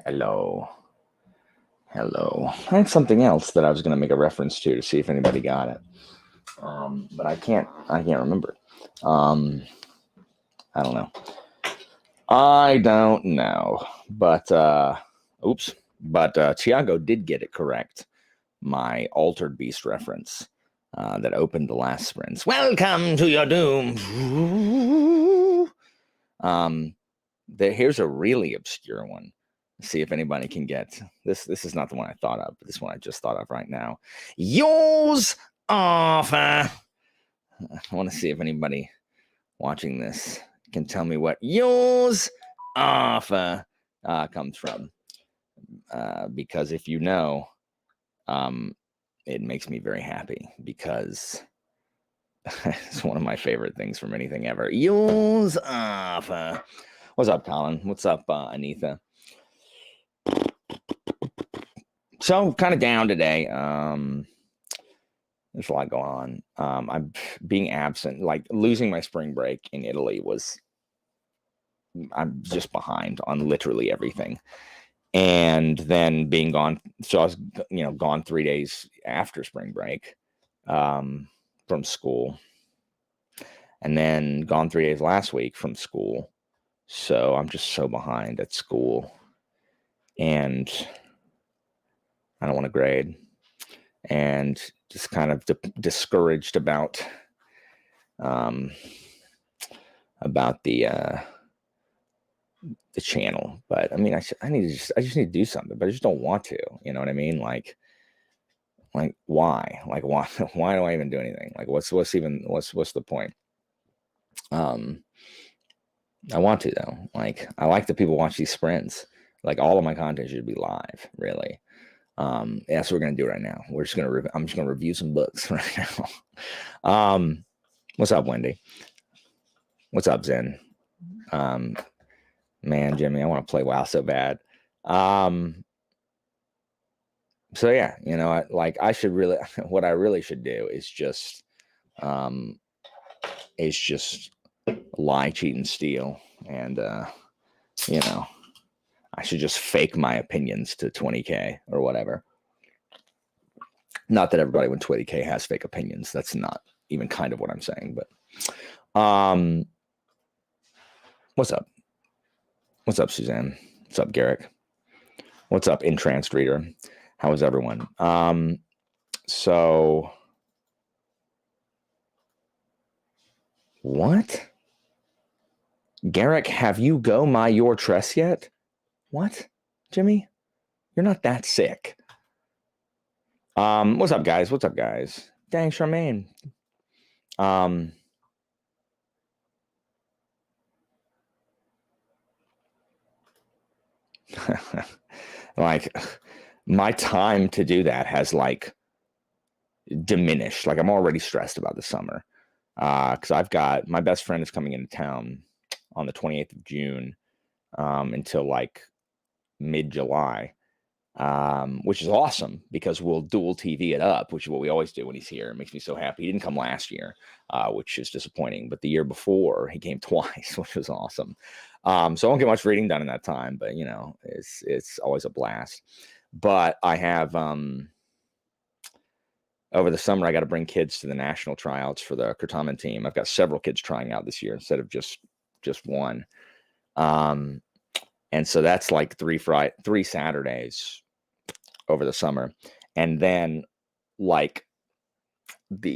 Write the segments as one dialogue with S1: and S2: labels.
S1: Hello. Hello. I had something else that I was going to make a reference to see if anybody got it. But I can't remember. Um, I don't know. I don't know. Oops. But Tiago did get it correct. My Altered Beast reference that opened the last sprints. Welcome to your doom. Um, here's a really obscure one. See if anybody can get this. This is not the one I thought of, but this one I just thought of right now. Yours offer. I want to see if anybody watching this can tell me what yours offer comes from. Because if you know, it makes me very happy because it's one of my favorite things from anything ever. Yours offer. What's up, Colin? What's up, Anitha? So kind of down today. There's a lot going on. I'm being absent, like losing my spring break in Italy was. I'm just behind on literally everything, and then being gone. So I was, gone 3 days after spring break from school, and then gone 3 days last week from school. So I'm just so behind at school, and I don't want to grade. And just kind of discouraged about the channel. But I mean, I just need to do something, but I just don't want to. You know what I mean? Like why? Like why? Why do I even do anything? Like what's the point? I want to though. Like I like that people watch these sprints. Like all of my content should be live, really. Yeah, so we're gonna do it right now. I'm just gonna review some books right now. What's up, Wendy? What's up, Zen? Man, Jimmy, I want to play WoW so bad. So yeah, I should really, what I really should do is just lie, cheat, and steal, and I should just fake my opinions to 20K or whatever. Not that everybody with 20K has fake opinions. That's not even kind of what I'm saying, but what's up? What's up, Suzanne? What's up, Garrick? What's up, Entranced Reader? How is everyone? So what? Garrick, have you go your tress yet? What? Jimmy? You're not that sick. What's up, guys? What's up, guys? Dang, Charmaine. Like my time to do that has like diminished. Like I'm already stressed about the summer. Because I've got my best friend is coming into town on the 28th of June until like mid-July, which is awesome because we'll dual TV it up, which is what we always do when he's here. It makes me so happy. He didn't come last year, which is disappointing, but the year before he came twice, which was awesome. So I won't get much reading done in that time, but it's always a blast. But I have over the summer, I got to bring kids to the national tryouts for the Kurtaman team. I've got several kids trying out this year instead of just one. And so that's like three Saturdays over the summer. And then like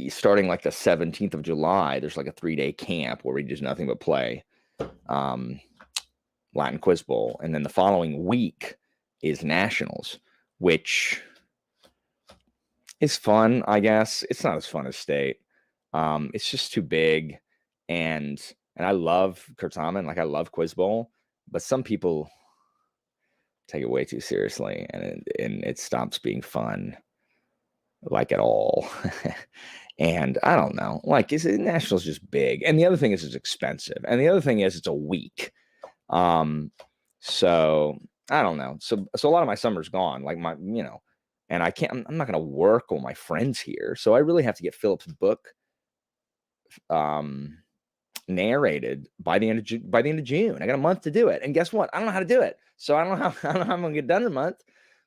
S1: starting like the 17th of July, there's like a 3-day camp where we do nothing but play Latin Quiz Bowl. And then the following week is nationals, which is fun, I guess. It's not as fun as state. It's just too big, and I love Kurtaman, like I love Quiz Bowl, but some people take it way too seriously, and it stops being fun, like at all. And I don't know, like nationals just big, and the other thing is it's expensive, and the other thing is it's a week. So I don't know. So a lot of my summer's gone, like and I'm not going to work with my friends here. So I really have to get Philip's book narrated by the end of June. I got a month to do it, and guess what? I don't know how to do it, so I don't know how I'm gonna get done in a month.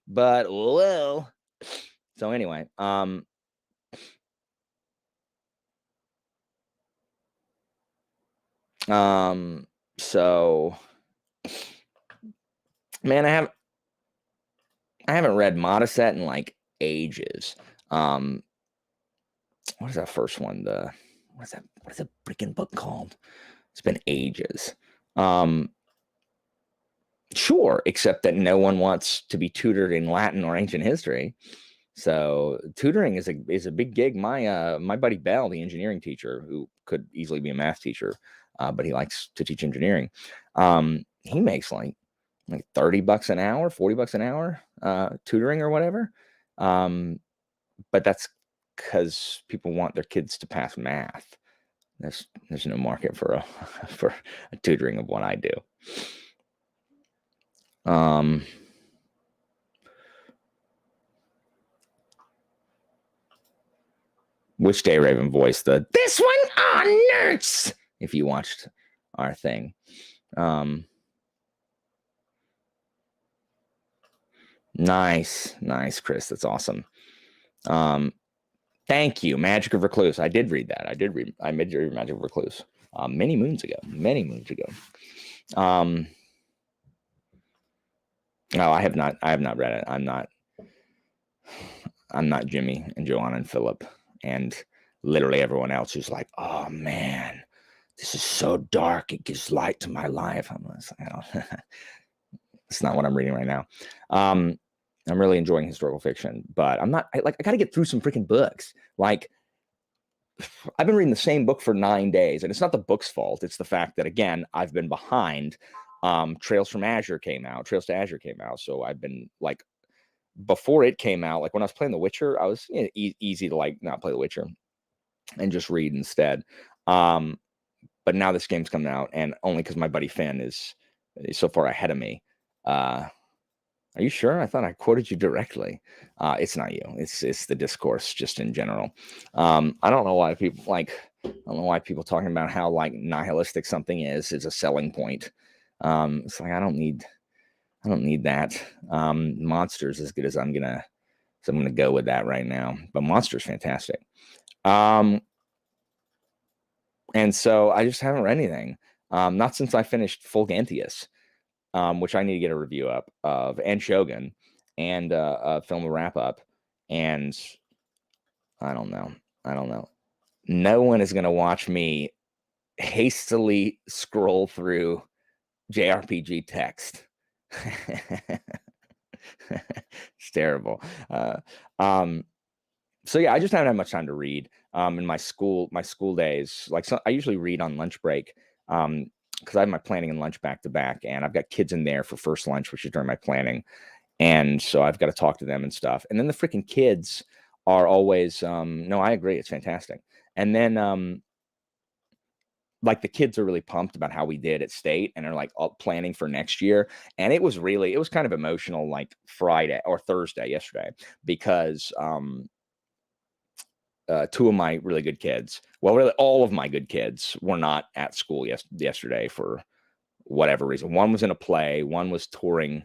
S1: But well, so anyway, so man, I haven't read Modestet in like ages. What is that first one? What is that freaking book called? It's been ages. Sure, except that no one wants to be tutored in Latin or ancient history. So tutoring is a big gig. My buddy Bell, the engineering teacher, who could easily be a math teacher, but he likes to teach engineering. He makes like $30 an hour, $40 an hour, tutoring or whatever. But that's because people want their kids to pass math. There's no market for a tutoring of what I do. Which Day Raven voiced this one on nerds, if you watched our thing. Nice, Chris. That's awesome. Thank you, Magic of Recluse. I did read that. I did read Magic of Recluse many moons ago. No, I have not read it. I'm not Jimmy and Joanna and Philip and literally everyone else who's like, oh man, this is so dark. It gives light to my life. It's not what I'm reading right now. I'm really enjoying historical fiction, but I got to get through some freaking books. Like, I've been reading the same book for 9 days, and it's not the book's fault. It's the fact that, again, I've been behind. Trails to Azure came out. So I've been like, before it came out, like when I was playing The Witcher, I was easy to like not play The Witcher and just read instead. But now this game's coming out, and only because my buddy Finn is so far ahead of me. Are you sure? I thought I quoted you directly. It's not you. It's the discourse just in general. I don't know why people talking about how like nihilistic something is a selling point. It's like I don't need that. Monster's as good as I'm gonna go with that right now. But Monster's fantastic. And so I just haven't read anything. Not since I finished Fulgantius. Which I need to get a review up of, and Shogun, and film a wrap up. And I don't know. No one is going to watch me hastily scroll through JRPG text. It's terrible. So yeah, I just haven't had much time to read. In my school days, I usually read on lunch break. Because I have my planning and lunch back to back, and I've got kids in there for first lunch, which is during my planning. And so I've got to talk to them and stuff. And then the freaking kids are always, no, I agree. It's fantastic. And then, like the kids are really pumped about how we did at state and are like planning for next year. And it was kind of emotional, like Friday or Thursday yesterday, because, two of my really good kids, well, really all of my good kids were not at school yesterday for whatever reason. One was in a play, one was touring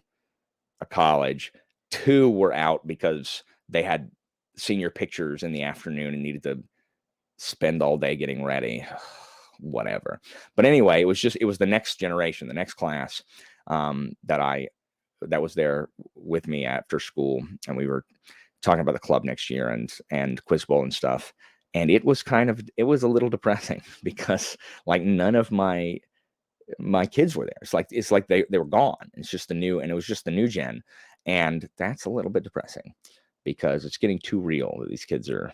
S1: a college, two were out because they had senior pictures in the afternoon and needed to spend all day getting ready. Whatever. But anyway, it was the next generation, the next class that was there with me after school, and we were talking about the club next year and Quiz Bowl and stuff. And it was a little depressing because like none of my kids were there. It's like they were gone. It was just the new gen. And that's a little bit depressing because it's getting too real that these kids are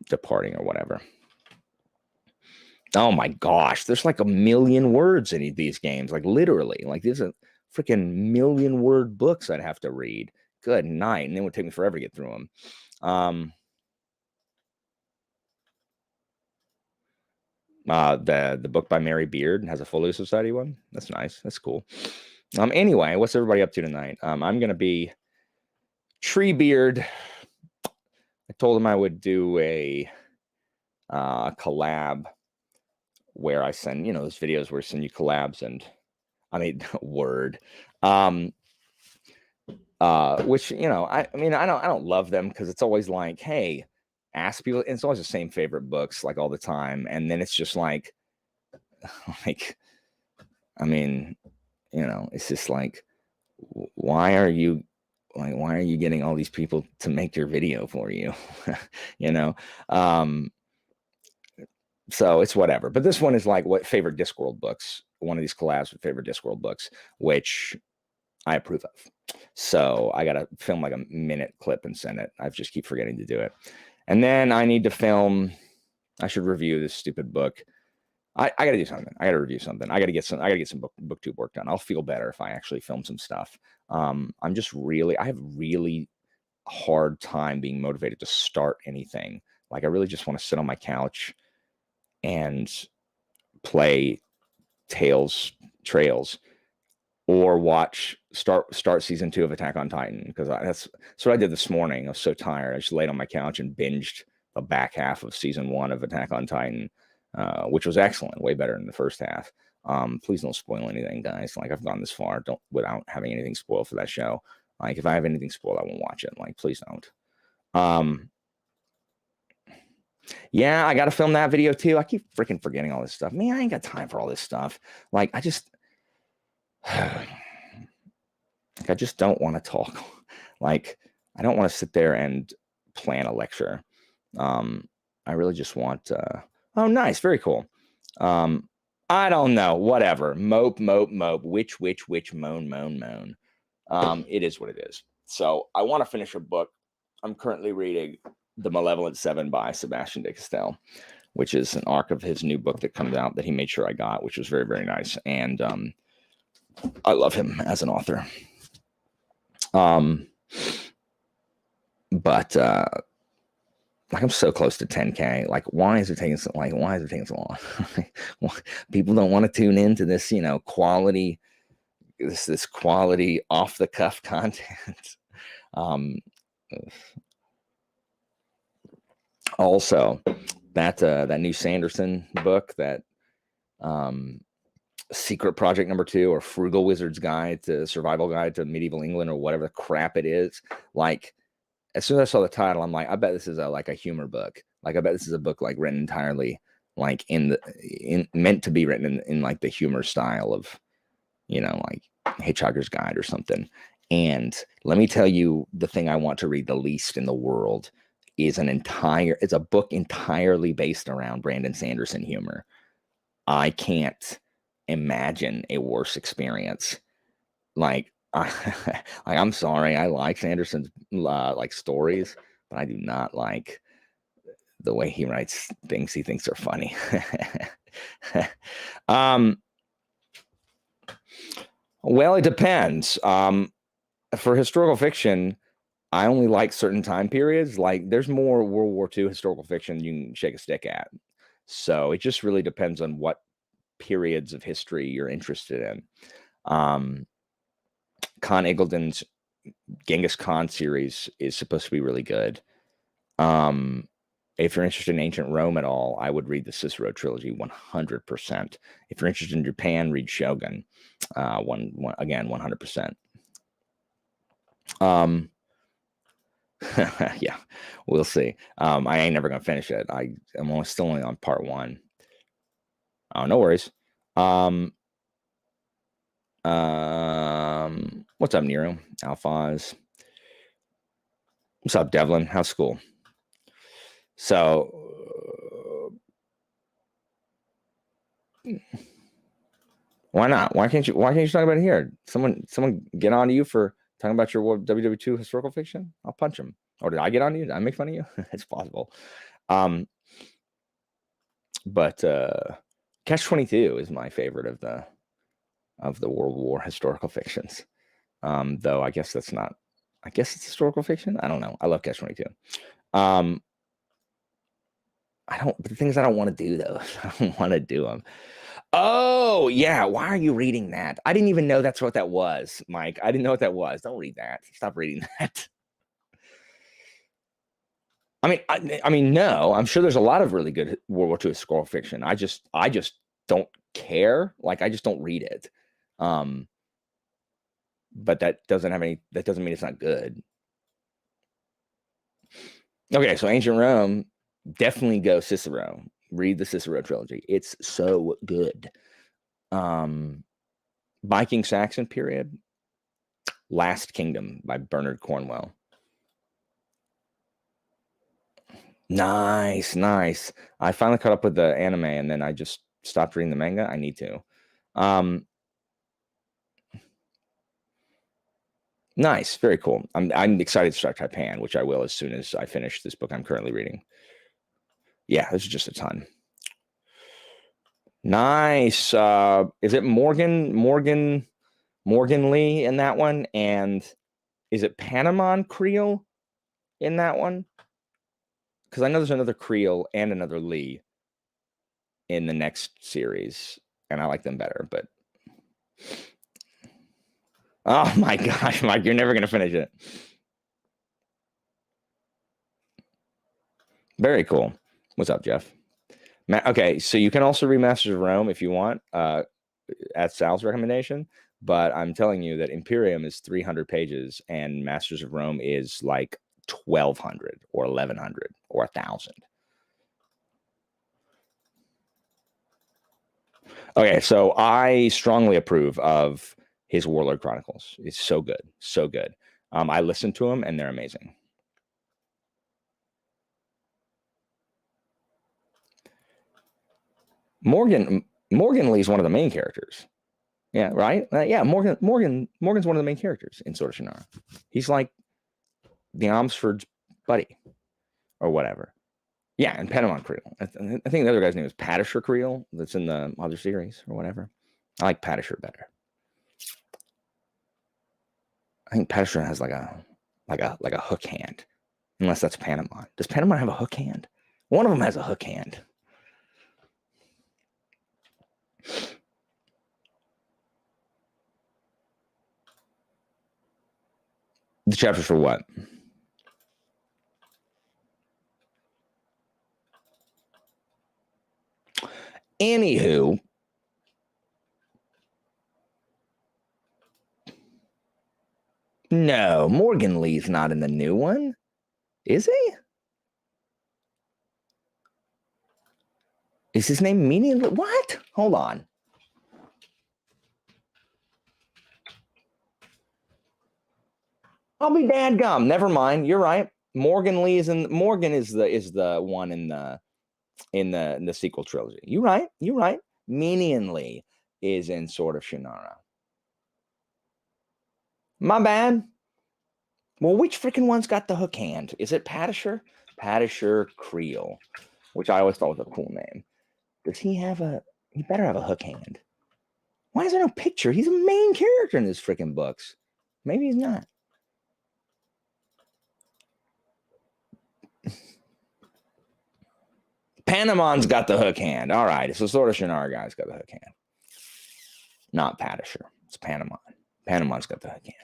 S1: departing or whatever. Oh my gosh, there's like 1 million words in these games, like literally. Like there's a freaking 1 million word books I'd have to read. Good night, and it would take me forever to get through them. The book by Mary Beard has a Full Society one. That's nice. That's cool. Anyway, what's everybody up to tonight? I'm gonna be Treebeard. told him I would do a collab where I send, those videos where I send you collabs and I mean, word. Which, I mean, I don't love them because it's always like, hey, ask people. It's always the same favorite books, like all the time. And then it's just like, I mean, it's just like, why are you getting all these people to make your video for you? you know? So it's whatever. But this one is like what favorite Discworld books, one of these collabs with favorite Discworld books, which I approve of. So I got to film like a minute clip and send it. I just keep forgetting to do it. And then I need to film, I should review this stupid book. I got to do something. I got to review something. I got to get some booktube work done. I'll feel better if I actually film some stuff. I have really hard time being motivated to start anything. Like I really just want to sit on my couch and play Trails, or start season 2 of Attack on Titan, because that's what I did this morning. I was so tired. I just laid on my couch and binged the back half of season 1 of Attack on Titan, which was excellent, way better than the first half. Please don't spoil anything, guys. Like I've gone this far, without having anything spoiled for that show. Like if I have anything spoiled, I won't watch it. Like please don't. Yeah, I got to film that video too. I keep freaking forgetting all this stuff. Man, I ain't got time for all this stuff. Like I just don't want to talk. Like I don't want to sit there and plan a lecture. I really just want oh nice, very cool. I don't know, whatever. Mope, which, moan. It is what it is. So I want to finish a book. I'm currently reading The Malevolent Seven by Sebastian de Castell, which is an arc of his new book that comes out that he made sure I got, which was very, very nice. And I love him as an author. But like I'm so close to 10K. Like, why is it taking so long? People don't want to tune into this, quality, this quality off the cuff content. Also, that new Sanderson book, that Secret Project number 2, or Frugal Wizard's Guide to Survival Guide to Medieval England, or whatever the crap it is. Like, as soon as I saw the title, I'm like, I bet this is a humor book. Like, I bet this is a book like written entirely like meant to be written in like the humor style of, like Hitchhiker's Guide or something. And let me tell you, the thing I want to read the least in the world is it's a book entirely based around Brandon Sanderson humor. I can't imagine a worse experience. Like, I'm sorry, I like Sanderson's like stories, but I do not like the way he writes things he thinks are funny. Well, it depends. For historical fiction, I only like certain time periods. Like there's more World War II historical fiction you can shake a stick at. So it just really depends on what periods of history you're interested in. Con Eagleton's Genghis Khan series is supposed to be really good. If you're interested in ancient Rome at all, I would read the Cicero trilogy 100%. If you're interested in Japan, read Shogun. Again, 100%. Yeah, we'll see. I ain't never gonna finish it. I'm still only on part 1. Oh, no worries. What's up, Nero? Alphaz. What's up, Devlin? How's school? So, why not? Why can't you talk about it here? Someone get on to you for talking about your WW2 historical fiction? I'll punch him. Or did I get on to you? Did I make fun of you? It's possible. But Catch-22 is my favorite of the World War historical fictions. Though I guess it's historical fiction. I don't know. I love Catch-22. But the things I don't want to do those. I don't want to do them. Oh, yeah. Why are you reading that? I didn't even know that's what that was, Mike. I didn't know what that was. Don't read that. Stop reading that. I mean, no. I'm sure there's a lot of really good World War II historical fiction. I just don't care. Like, I just don't read it. Um, but that doesn't have any. That doesn't mean it's not good. Okay, so ancient Rome, definitely go Cicero. Read the Cicero trilogy. It's so good. Um, Viking Saxon period, Last Kingdom by Bernard Cornwell. Nice, nice. I finally caught up with the anime and then I just stopped reading the manga. I need to. Um, nice, very cool. I'm excited to start Japan, which I will as soon as I finish this book I'm currently reading. Yeah, there's just a ton. Nice. Is it Morgan Lee in that one? And is it Panama Creole in that one? Because I know there's another Creole and another Lee in the next series, and I like them better. But oh my gosh, Mike, you're never gonna finish it. Very cool. What's up, Jeff? Okay, so you can also read Masters of Rome if you want, at Sal's recommendation. But I'm telling you that Imperium is 300 pages and Masters of Rome is like 1,200 or 1,100 or 1,000. Okay, so I strongly approve of his Warlord Chronicles. It's so good, so good. I listen to them and they're amazing. Morgan Lee's one of the main characters. Yeah, right. Yeah, Morgan's one of the main characters in Sword of Shannara. He's like the Omsford's buddy or whatever. Yeah, and Panama Creel. I think the other guy's name is Patisher Creel. That's in the other series or whatever. I like Patisher better. I think Patisher has like a hook hand, unless that's Panama. Does Panama have a hook hand? One of them has a hook hand. The chapters for what? Anywho, no, Morgan Lee's not in the new one. Is he? Is his name meaningless? What? Hold on. I'll be dadgum. Never mind. You're right. Morgan Lee is in. Morgan is the one in the sequel trilogy. You're right. You're right. Minion Lee is in Sword of Shannara. My bad. Well, which freaking one's got the hook hand? Is it Patisher? Patisher Creel, which I always thought was a cool name. Does he have a? He better have a hook hand. Why is there no picture? He's a main character in his freaking books. Maybe he's not. Panamon's got the hook hand. All right, so Sword of Shannara guy's got the hook hand. Not Patisher. It's Panamon. Panamon's got the hook hand.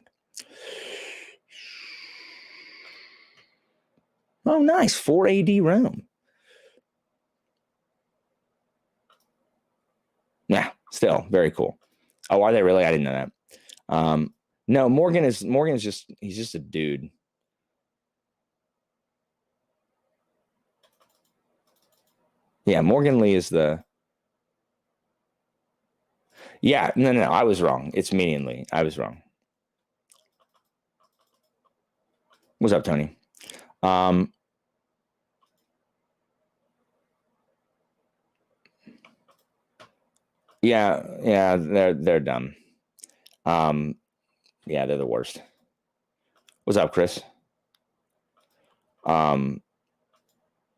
S1: Oh, nice. 4 AD Rome. Yeah, still very cool. Oh, are they really? I didn't know that. No, Morgan's just he's just a dude. Yeah, Morgan Lee is the. Yeah, no, I was wrong. It's Minion Lee. I was wrong. What's up, Tony? Yeah, they're dumb. Yeah, they're the worst. What's up, Chris?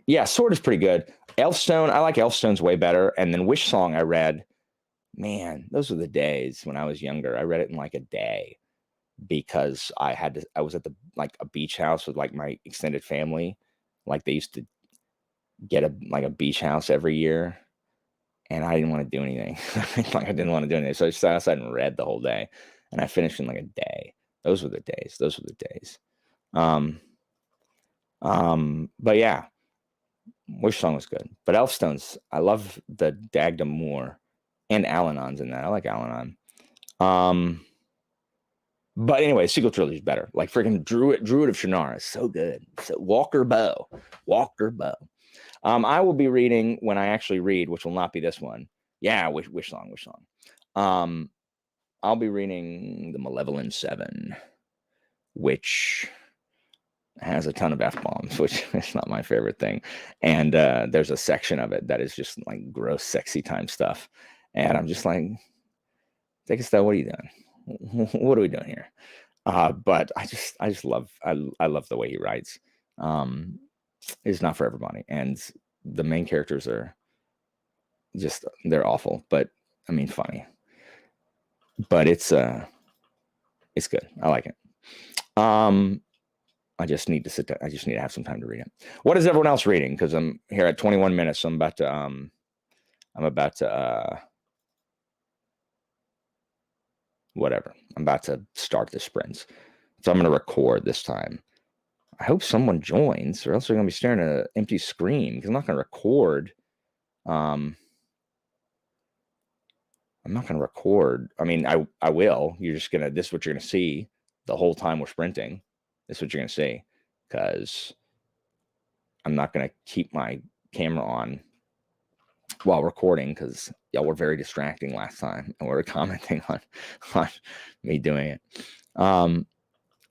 S1: Yeah, Sword is pretty good. Elfstone, I like Elfstone's way better. And then Wish Song I read. Man, those were the days when I was younger. I read it in like a day because I was at like a beach house with like my extended family. Like they used to get a beach house every year. And I didn't want to do anything. Like I didn't want to do anything. So I just sat outside and read the whole day. And I finished in like a day. Those were the days. Those were the days. But yeah, Wish Song was good. But Elfstones, I love the Dagda Moore and Al-Anon's in that. I like Al-Anon. But anyway, sequel trilogy is better. Like freaking Druid of Shannara is so good. So Walker Bow. I will be reading when I actually read, which will not be this one. Yeah, Wish Song. I'll be reading The Malevolent Seven, which has a ton of F-bombs, which is not my favorite thing. And there's a section of it that is just like gross, sexy time stuff. And I'm just like, take a step, what are you doing? What are we doing here? But I just love I love the way he writes. It's not for everybody. And the main characters are just they're awful, but I mean funny. But it's good. I like it. I just need to sit down. I just need to have some time to read it. What is everyone else reading? Because I'm here at 21 minutes, so I'm about to whatever. I'm about to start the sprints. So I'm going to record this time. I hope someone joins, or else we're going to be staring at an empty screen because I'm not going to record. I'm not going to record. I mean, I will. You're just going to, this is what you're going to see the whole time we're sprinting. This is what you're going to see because I'm not going to keep my camera on while recording because y'all were very distracting last time and we were commenting on me doing it.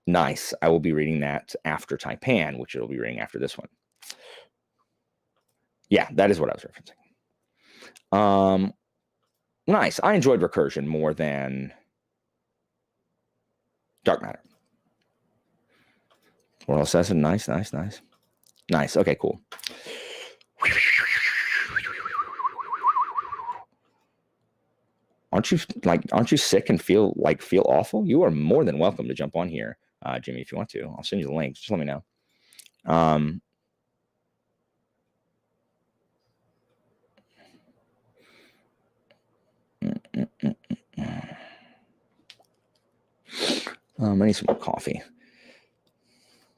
S1: Nice. I will be reading that after Taipan, which it'll be reading after this one. Yeah, that is what I was referencing. Nice. I enjoyed Recursion more than Dark Matter. Oral Assassin, nice. Okay, cool. Aren't you sick and feel awful? You are more than welcome to jump on here, Jimmy, if you want to. I'll send you the link. Just let me know. I need some more coffee.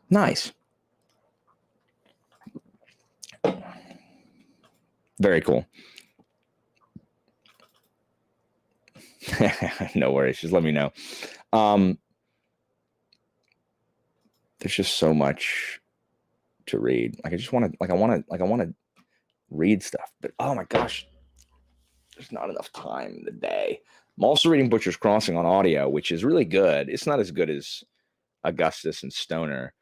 S1: Nice. Very cool. No worries. Just let me know. There's just so much to read. Like I want to read stuff, but oh my gosh, there's not enough time in the day. I'm also reading Butcher's Crossing on audio, which is really good. It's not as good as Augustus and Stoner,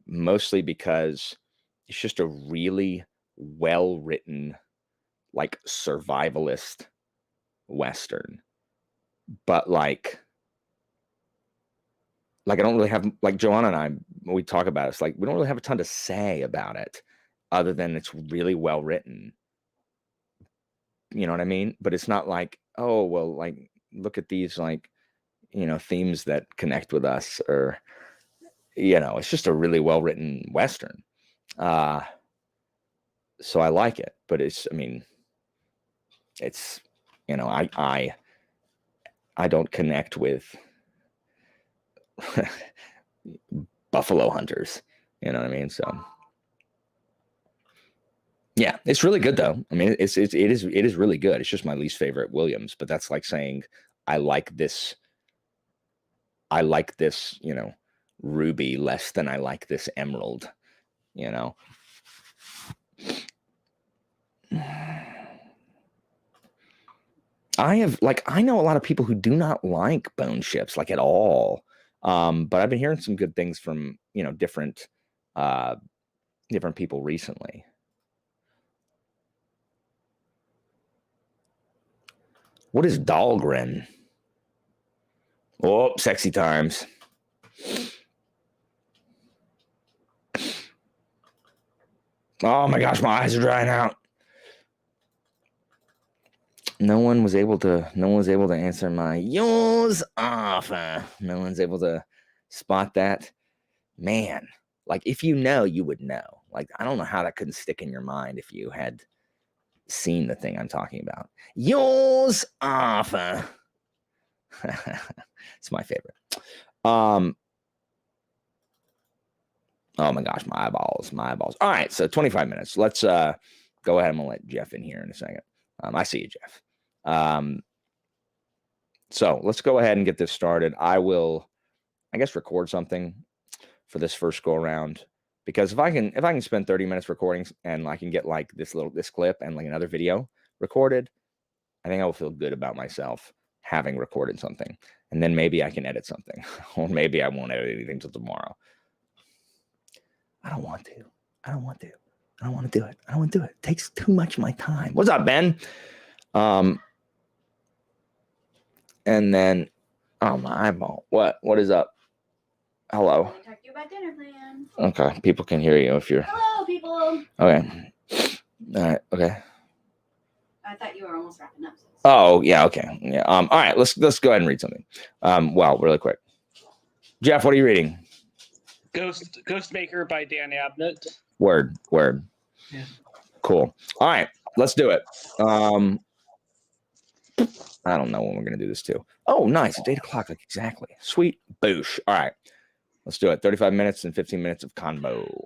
S1: mostly because it's just a really well-written, like survivalist Western. But like I don't really have, like Joanna and I, when we talk about it, it's like we don't really have a ton to say about it other than it's really well written. You know what I mean? But it's not like, oh, well, like, look at these, like, themes that connect with us, or, it's just a really well written Western. So I like it, but it's I don't connect with buffalo hunters, you know what I mean? So yeah, it's really good though. I mean, it is really good. It's just my least favorite Williams, but that's like saying I like this, ruby less than I like this emerald, I know a lot of people who do not like bone ships, like at all. But I've been hearing some good things from, different people recently. What is Dahlgren? Oh, sexy times. Oh my gosh, my eyes are drying out. No one was able to answer my yours off. No one's able to spot that. Man, like if you know, you would know. Like, I don't know how that couldn't stick in your mind if you had seen the thing I'm talking about. Yours off. It's my favorite. Oh my gosh, my eyeballs, my eyeballs. All right, so 25 minutes. Let's go ahead. I'm gonna let Jeff in here in a second. I see you, Jeff. So let's go ahead and get this started. I will, I guess, record something for this first go around, because if I can spend 30 minutes recording and I can get like this clip and like another video recorded, I think I will feel good about myself having recorded something. And then maybe I can edit something, or maybe I won't edit anything till tomorrow. I don't want to. I don't want to. I don't want to do it. I don't want to do it. It takes too much of my time. What's up, Ben? And then, oh, my eyeball. What is up? Hello.
S2: Talk to you about dinner plans.
S1: Okay, people can hear you if you're.
S2: Hello, people.
S1: Okay. All right. Okay.
S2: I thought you were almost wrapping up.
S1: Oh yeah. Okay. Yeah. All right. Let's go ahead and read something. Well, really quick. Jeff, what are you reading?
S3: Ghostmaker by Dan Abnett.
S1: Word.
S3: Yeah.
S1: Cool. All right. Let's do it. I don't know when we're gonna do this too. Oh, nice. It's 8:00. Like exactly. Sweet. Boosh. All right. Let's do it. 35 minutes and 15 minutes of convo.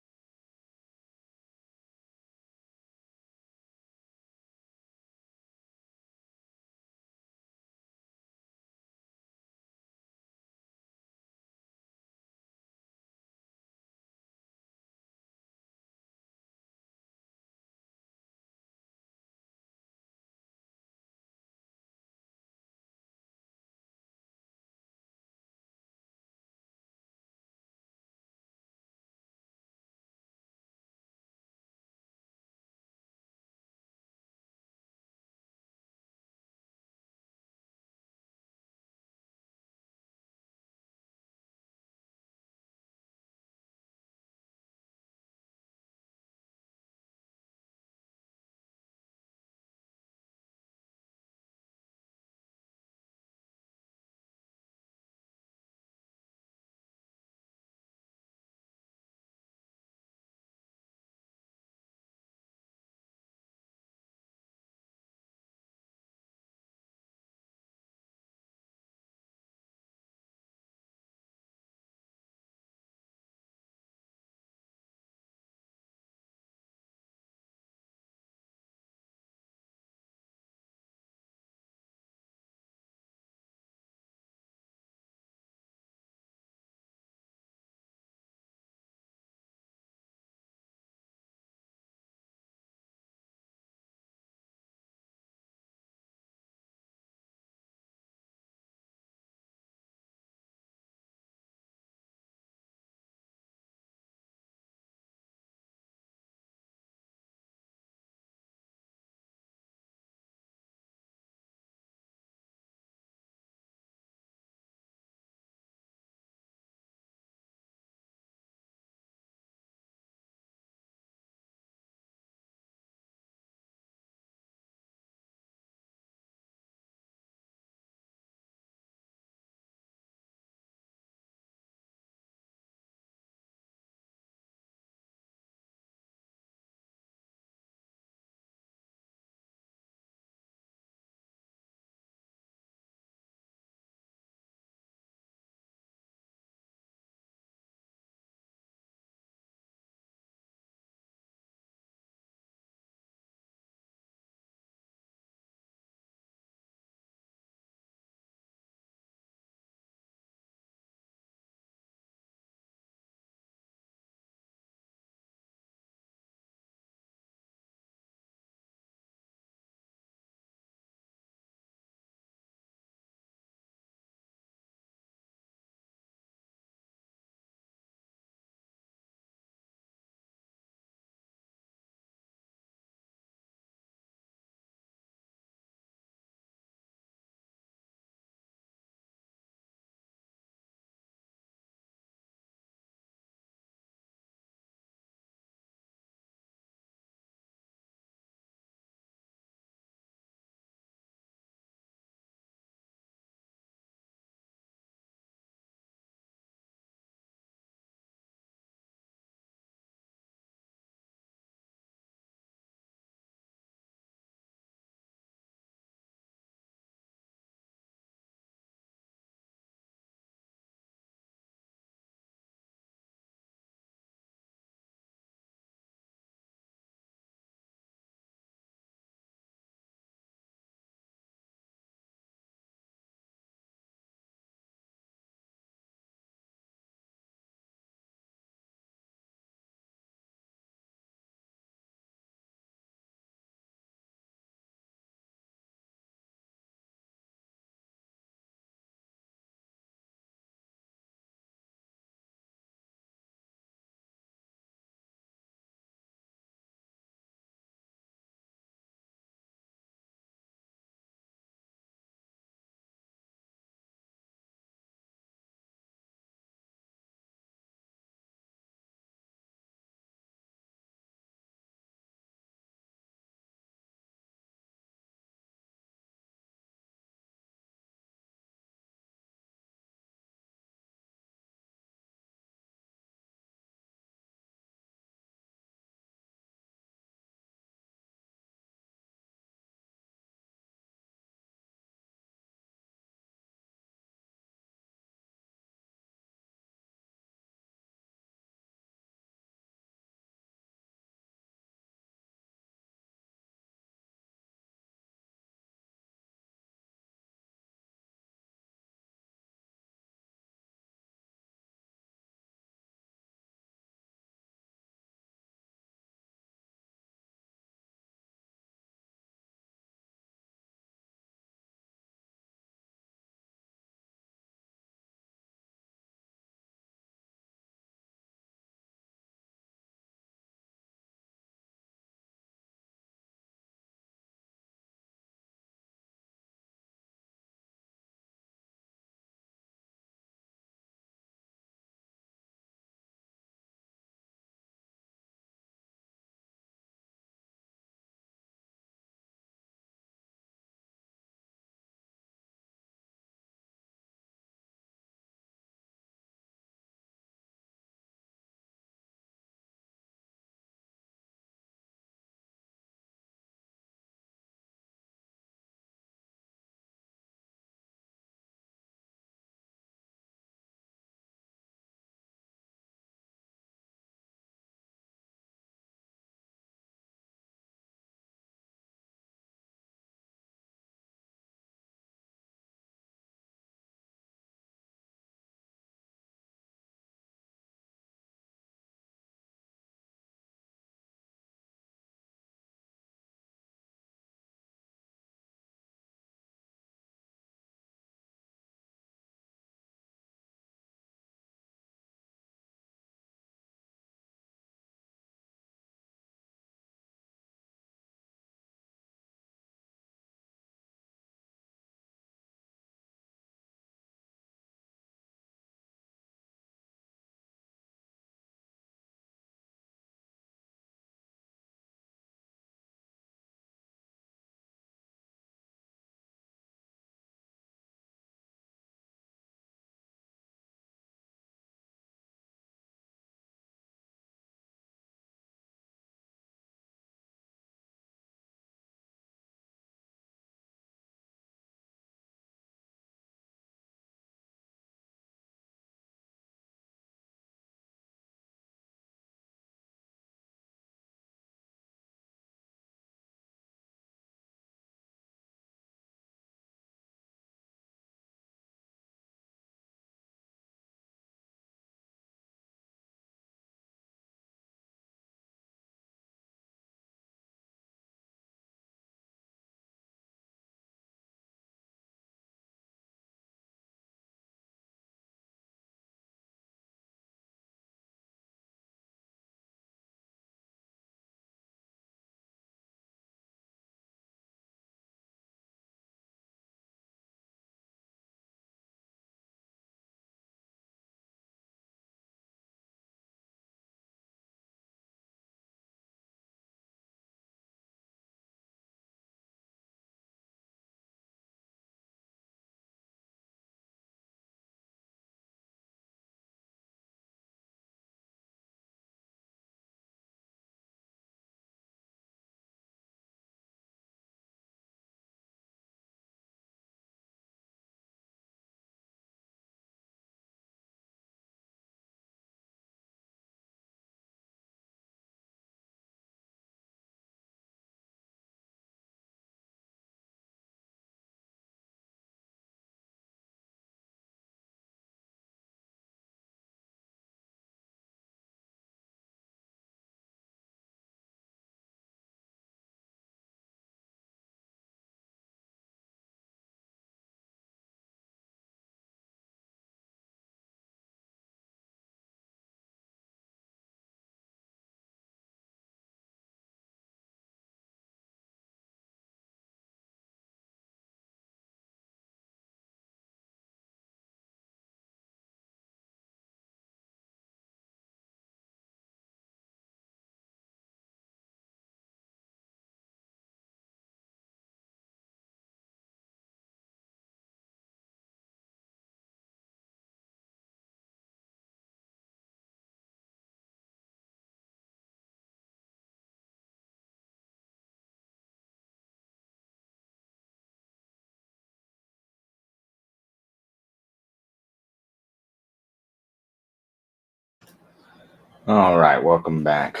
S1: All right, welcome back.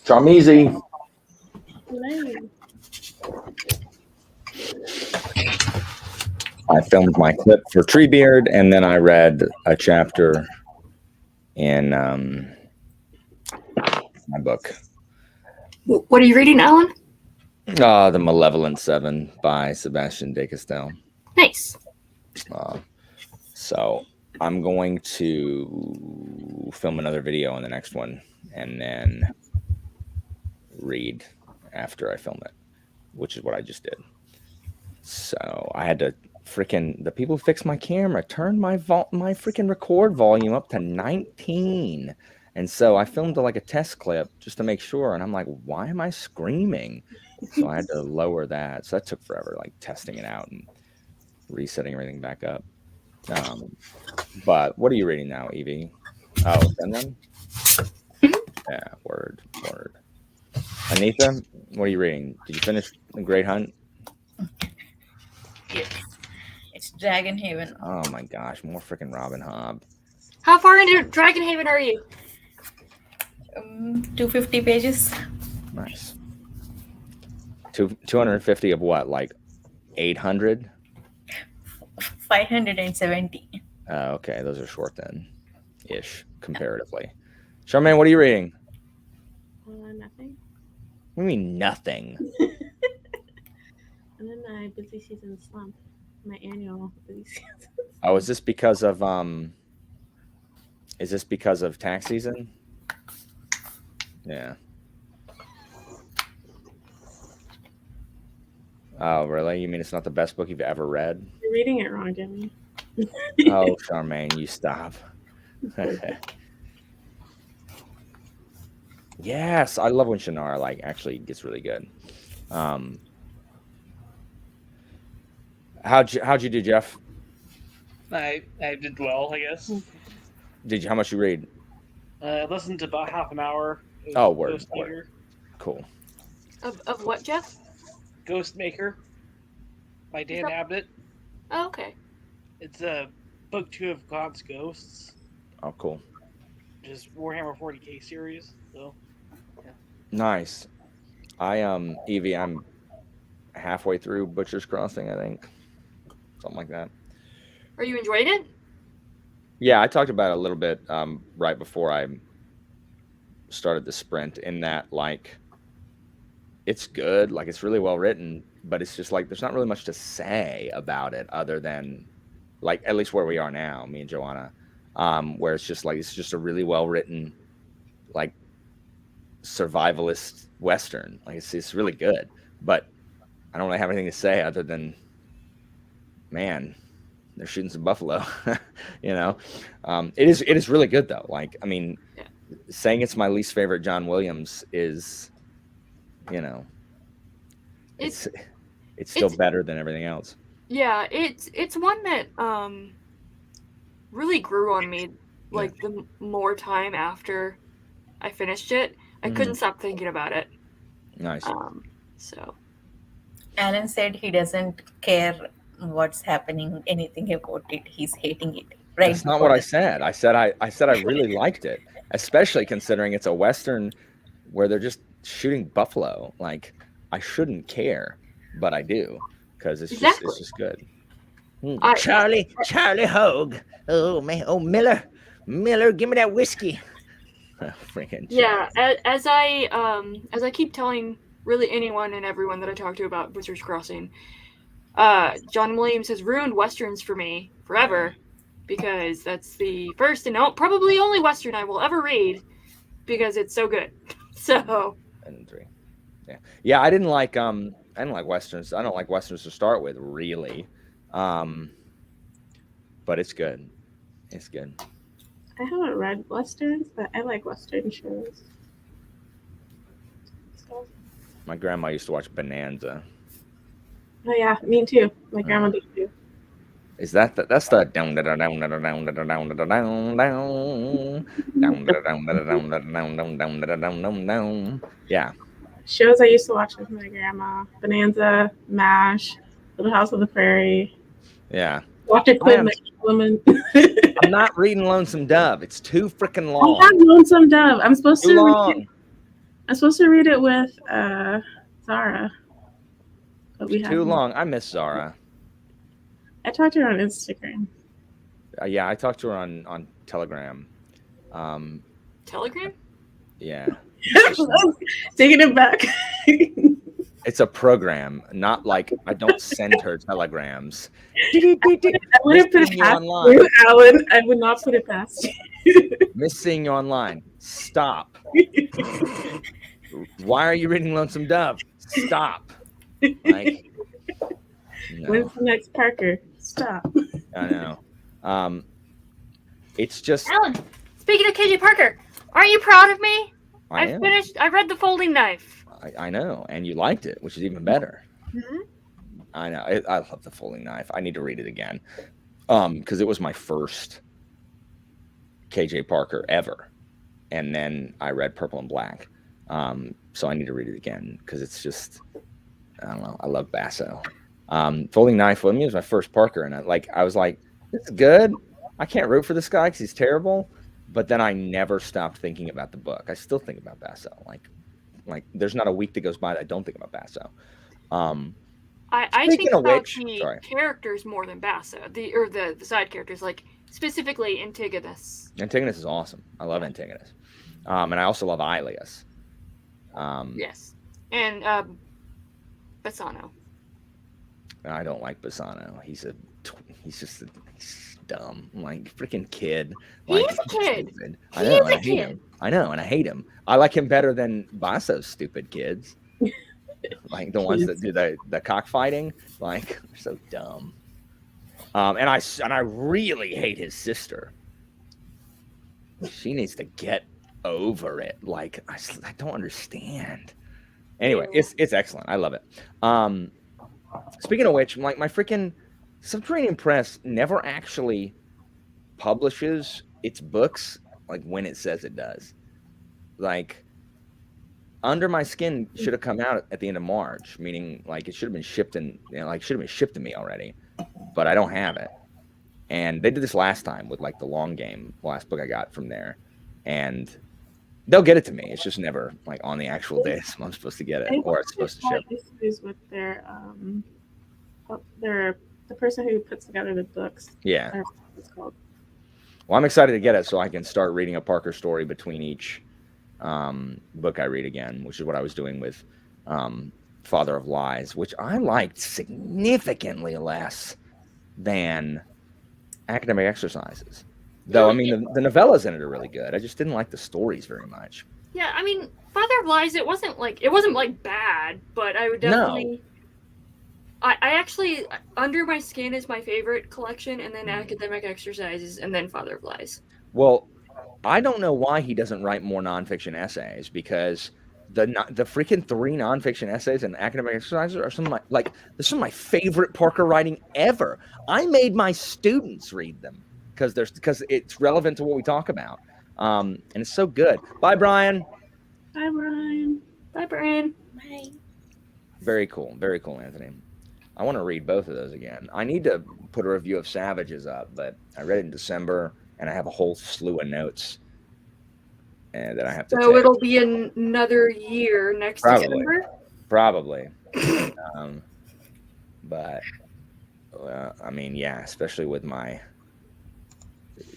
S1: Charmeezy. I filmed my clip for Treebeard, and then I read a chapter in my book.
S4: What are you reading, Alan?
S1: The Malevolent Seven by Sebastian de Castell.
S4: Nice.
S1: So I'm going to film another video on the next one and then read after I film it, which is what I just did. So I had to the people who fixed my camera turned my freaking record volume up to 19. And so I filmed like a test clip just to make sure. And I'm like, why am I screaming? So I had to lower that. So that took forever, like testing it out and resetting everything back up. But what are you reading now, Evie? Oh, send them? Yeah, word. Anita, what are you reading? Did you finish The Great Hunt?
S5: Yes. It's Dragon Haven.
S1: Oh my gosh, more freaking Robin Hobb.
S4: How far into Dragonhaven are you?
S5: 250 pages.
S1: Nice. 250 of what? Like 800?
S5: 570.
S1: Okay, those are short then, ish, comparatively. Charmaine, what are you reading?
S6: Nothing.
S1: What do you mean nothing?
S6: And then my busy season slump. My annual busy season.
S1: Oh, is this because of tax season? Yeah. Oh, really? You mean it's not the best book you've ever read?
S6: You're reading it wrong, Jimmy.
S1: Oh, Charmaine, you stop. Yes, I love when Shannara like actually gets really good. How'd you do, Jeff?
S3: I did well, I guess.
S1: How much you read?
S3: I listened to about half an hour.
S1: Oh, word.
S3: Ghostmaker.
S1: Cool.
S4: Of what, Jeff?
S3: Ghostmaker by Dan Abnett.
S4: Oh, okay.
S3: It's book 2 of God's Ghosts,
S1: Oh, cool.
S3: which is Warhammer 40k series. So
S1: Nice. Evie, I'm halfway through Butcher's Crossing, I think. Something like that.
S4: Are you enjoying it?
S1: Yeah, I talked about it a little bit right before I started the sprint, in that like it's good, like it's really well written, but it's just like there's not really much to say about it other than like at least where we are now, me and Joanna, where it's just a really well written like survivalist Western. Like it's really good, but I don't really have anything to say other than, man, they're shooting some buffalo. You know, it is really good though. Like, I mean, saying it's my least favorite John Williams is, you know, it's still better than everything else.
S4: Yeah, it's one that really grew on me. Like the more time after I finished it, I couldn't stop thinking about it.
S1: Nice.
S4: So
S5: Alan said he doesn't care what's happening, anything about it. He's hating it. Right.
S1: That's not what I said. I said I really liked it, especially considering it's a Western where they're just shooting buffalo. Like, I shouldn't care, but I do, because it's just good. Charlie Hogue. Oh man. Oh, Miller, give me that whiskey. Freaking
S4: yeah. As I keep telling really anyone and everyone that I talk to about Butcher's Crossing, John Williams has ruined Westerns for me forever, because that's the first and probably only Western I will ever read, because it's so good. So.
S1: And 3. Yeah. I didn't like Westerns. I don't like Westerns to start with, really. But it's good. It's good.
S6: I haven't read Westerns, but I like Western shows.
S1: My grandma used to watch Bonanza.
S6: Oh yeah, me too. My grandma did too.
S1: Is that's the down down down down down down down down down down down. Yeah.
S6: Shows I used to watch with my grandma: Bonanza, MASH, Little House on the Prairie.
S1: Yeah.
S6: Watch it quit
S1: am-
S6: my woman.
S1: I'm not reading Lonesome Dove. It's too freaking
S6: I
S1: long.
S6: have Lonesome Dove. I'm supposed
S1: Too
S6: to read
S1: long.
S6: it. I'm supposed to read it with Zara. But we
S1: Too
S6: haven't.
S1: long. I miss Zara.
S6: I talked to her on Instagram.
S1: Yeah, I talked to her on Telegram.
S4: Telegram?
S1: Yeah,
S6: Taking it back.
S1: it's a program, not like I don't send her telegrams.
S6: I wouldn't put
S1: Missing
S6: it
S1: you
S6: past
S1: online.
S6: you, Alan. I would not put it past you.
S1: Miss seeing you online. Stop. Why are you reading Lonesome Dove? Stop. Like, no,
S6: When's the next Parker? Stop.
S1: I know. It's just
S4: Alan, speaking of KJ Parker, aren't you proud of me?
S1: I am.
S4: I read The Folding Knife.
S1: I know, and you liked it, which is even better.
S4: Mhm.
S1: I know. I love The Folding Knife. I need to read it again, because it was my first KJ Parker ever, and then I read Purple and Black. So I need to read it again because it's just, I don't know. I love Basso. Folding Knife with me was my first Parker, and I was like, this is good. I can't root for this guy because he's terrible. But then I never stopped thinking about the book. I still think about Basso. Like there's not a week that goes by that I don't think about Basso.
S4: I
S1: Speaking
S4: think
S1: of
S4: about
S1: which-
S4: the
S1: sorry.
S4: characters more than Basso, the side characters, like specifically Antigonus.
S1: Antigonus is awesome. I love Antigonus. And I also love Ilias.
S4: Yes, and Bassano.
S1: I don't like Bassano. He's dumb. Like freaking kid. Like,
S4: He's a kid.
S1: stupid.
S4: He
S1: I know,
S4: is
S1: and
S4: a
S1: I hate
S4: kid.
S1: him. I know, and I hate him. I like him better than Basso's stupid kids. Like the ones that do the cockfighting. Like they're so dumb. And I really hate his sister. She needs to get over it. Like I don't understand. Anyway,
S4: Yeah.
S1: it's excellent. I love it. Speaking of which, like my freaking Subterranean Press never actually publishes its books like when it says it does. Like Under My Skin should have come out at the end of March, meaning like it should have been shipped should have been shipped to me already, but I don't have it. And they did this last time with like the Long Game, last book I got from there, and they'll get it to me. It's just never like on the actual day I'm supposed to get it or it's supposed to ship.
S6: Issues with their the person who puts together the books.
S1: Yeah.
S6: I don't know what it's called.
S1: Well, I'm excited to get it so I can start reading a Parker story between each book I read again, which is what I was doing with Father of Lies, which I liked significantly less than Academic Exercises. Though, I mean, the novellas in it are really good. I just didn't like the stories very much.
S4: Yeah, I mean, Father of Lies. It wasn't like bad, but I would definitely. I actually Under My Skin is my favorite collection, and then Academic Exercises, and then Father of Lies.
S1: Well, I don't know why he doesn't write more nonfiction essays, because the freaking 3 nonfiction essays and Academic Exercises are some of my favorite Parker writing ever. I made my students read them because it's relevant to what we talk about, and it's so good. Bye, Brian.
S6: Bye, Brian.
S4: Bye, Brian.
S5: Bye.
S1: Very cool, Anthony. I want to read both of those again. I need to put a review of Savages up, but I read it in December, and I have a whole slew of notes that I have to
S4: So
S1: take.
S4: it'll be another year next December.
S1: Probably. But I mean, yeah, especially with my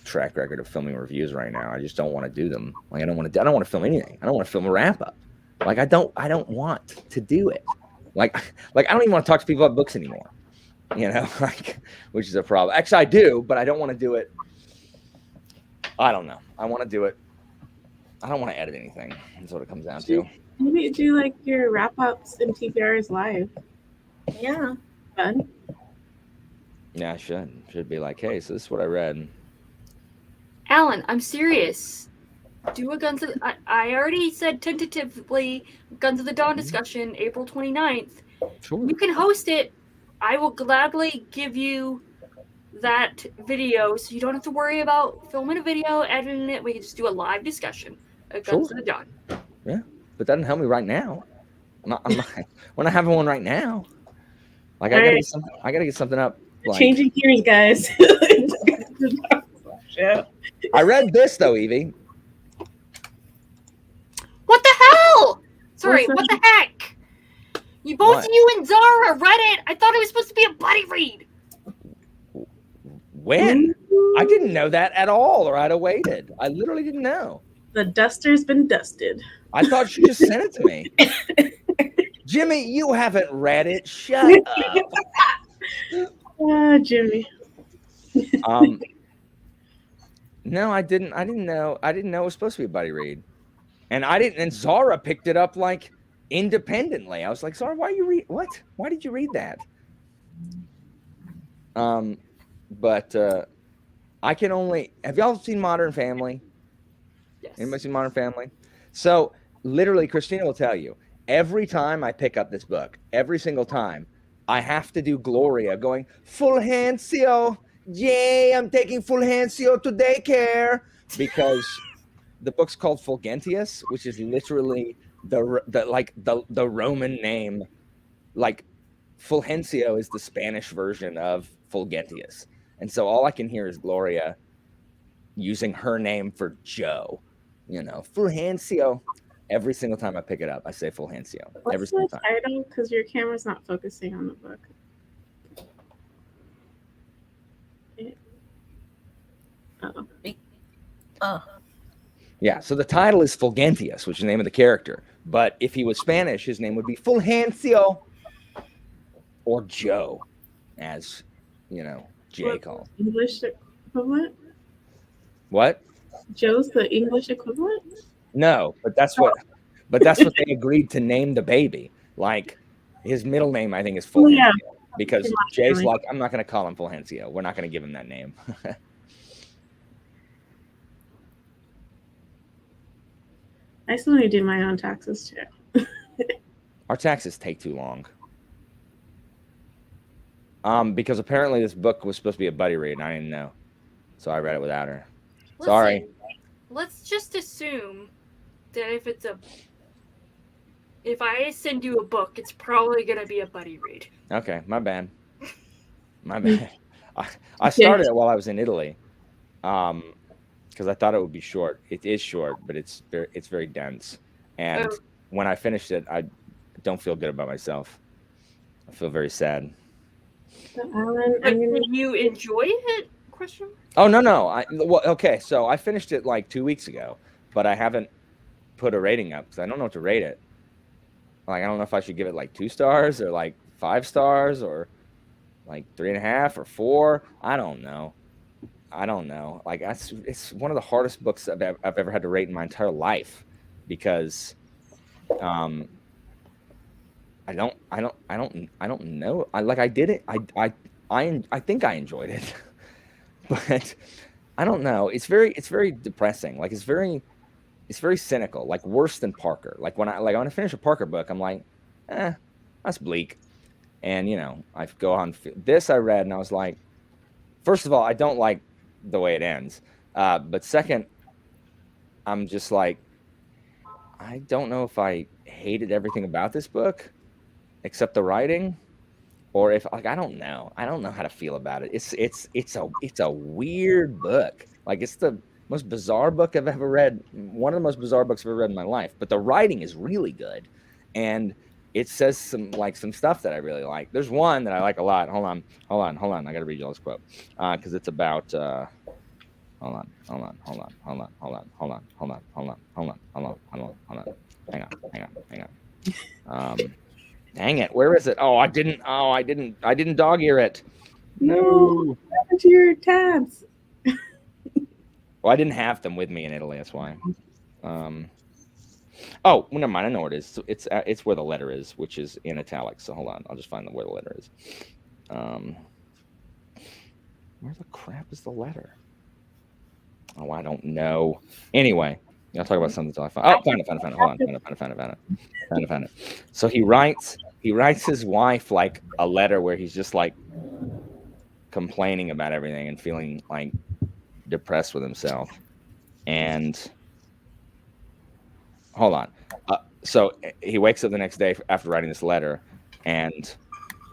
S1: track record of filming reviews right now, I just don't want to do them. Like I don't want to film anything. I don't want to film a wrap up. Like I don't want to do it. Like I don't even want to talk to people about books anymore. You know, like, which is a problem. Actually, I do, but I don't want to do it. I don't know. I want to do it. I don't want to edit anything. That's what it comes down to.
S6: Maybe do like your wrap ups in TPR's live.
S5: Yeah.
S6: Fun.
S1: Yeah, I should be like, hey, so this is what I read.
S4: Alan, I'm serious. Do a Guns of I already said tentatively Guns of the Dawn discussion April 29th.
S1: Sure.
S4: You can host it. I will gladly give you that video so you don't have to worry about filming a video, editing it. We can just do a live discussion of Guns
S1: Sure.
S4: of the Dawn.
S1: But that doesn't help me right now. I'm not having one right now. Like
S6: All
S1: I
S6: right.
S1: gotta get something up Like,
S6: Changing gears, guys. Yeah.
S1: I read this though, Evie.
S4: What the hell? Sorry,
S6: What's
S4: what
S6: that?
S4: the heck? You both
S1: What?
S4: of you and Zara read it. I thought it was supposed to be a buddy read.
S1: When? I didn't know that at all, or I'd have waited. I literally didn't know.
S6: The duster's been dusted.
S1: I thought she just sent it to me. Jimmy, you haven't read it. Shut up.
S6: Ah, Jimmy.
S1: No, I didn't know. I didn't know it was supposed to be a buddy read. And I didn't, and Zara picked it up like independently. I was like, Zara, why did you read that? But I can only, have y'all seen Modern Family?
S4: Yes.
S1: Anybody seen Modern Family? So literally, Christina will tell you, every time I pick up this book, every single time, I have to do Gloria going, Fulgencio, yay, I'm taking Fulgencio to daycare, because the book's called Fulgentius, which is literally the Roman name. Like, Fulgencio is the Spanish version of Fulgentius. And so all I can hear is Gloria using her name for Joe. You know, Fulgencio. Every single time I pick it up, I say Fulgencio. Every
S6: What's
S1: single
S6: the
S1: time.
S6: title? Because your camera's not focusing on the book. Oh.
S5: Oh,
S1: Yeah, so the title is Fulgentius, which is the name of the character. But if he was Spanish, his name would be Fulgencio or Joe, as, you know, Jay
S6: What?
S1: called.
S6: English equivalent?
S1: What?
S6: Joe's the English equivalent?
S1: No, but that's what they agreed to name the baby. Like, his middle name, I think, is
S6: Oh,
S1: Fulgencio.
S6: yeah.
S1: Because
S6: Yeah,
S1: Jay's
S6: really.
S1: like, I'm not going to call him Fulgencio. We're not going to give him that name.
S6: I still need to do my own taxes too.
S1: Our taxes take too long. Because apparently this book was supposed to be a buddy read, and I didn't know. So I read it without her. Sorry.
S4: Listen, let's just assume that if I send you a book, it's probably gonna be a buddy read.
S1: Okay, my bad. My bad. I started it while I was in Italy. Because I thought it would be short. It is short, but it's very dense. And
S4: Oh.
S1: when I finished it, I don't feel good about myself. I feel very sad.
S6: So, Alan,
S4: But
S6: I'm gonna
S4: did you enjoy it? Question.
S1: Oh no. Okay, so I finished it like 2 weeks ago, but I haven't put a rating up because I don't know what to rate it. Like, I don't know if I should give it like 2 stars or like 5 stars or like 3.5 or 4. I don't know. Like, it's one of the hardest books I've ever had to rate in my entire life, because I don't know. I did it. I think I enjoyed it, but I don't know. It's very depressing. Like, it's very cynical. Like, worse than Parker. Like, when I finish a Parker book, I'm like, that's bleak. And, you know, I go on this. I read and I was like, first of all, I don't like the way it ends. But second, I'm just like, I don't know if I hated everything about this book except the writing, or if, like, I don't know how to feel about it. It's a weird book. Like, it's the most bizarre book I've ever read. One of the most bizarre books I've ever read in my life. But the writing is really good, and it says some stuff that I really like. There's one that I like a lot. Hold on. I got to read you all this quote because it's about. Hold on. Hang on. Dang it. Where is it? Oh, I didn't dog ear it.
S6: No. What happened to your tabs?
S1: Well, I didn't have them with me in Italy. That's why. Oh, well, never mind. I know where it is. It's where the letter is, which is in italics. So hold on. I'll just find where the letter is. Where the crap is the letter? Oh, I don't know. Anyway, I'll talk about something until I find. Oh, found it. Hold on, found it. So he writes his wife like a letter where he's just like complaining about everything and feeling like depressed with himself. And hold on. So he wakes up the next day after writing this letter, and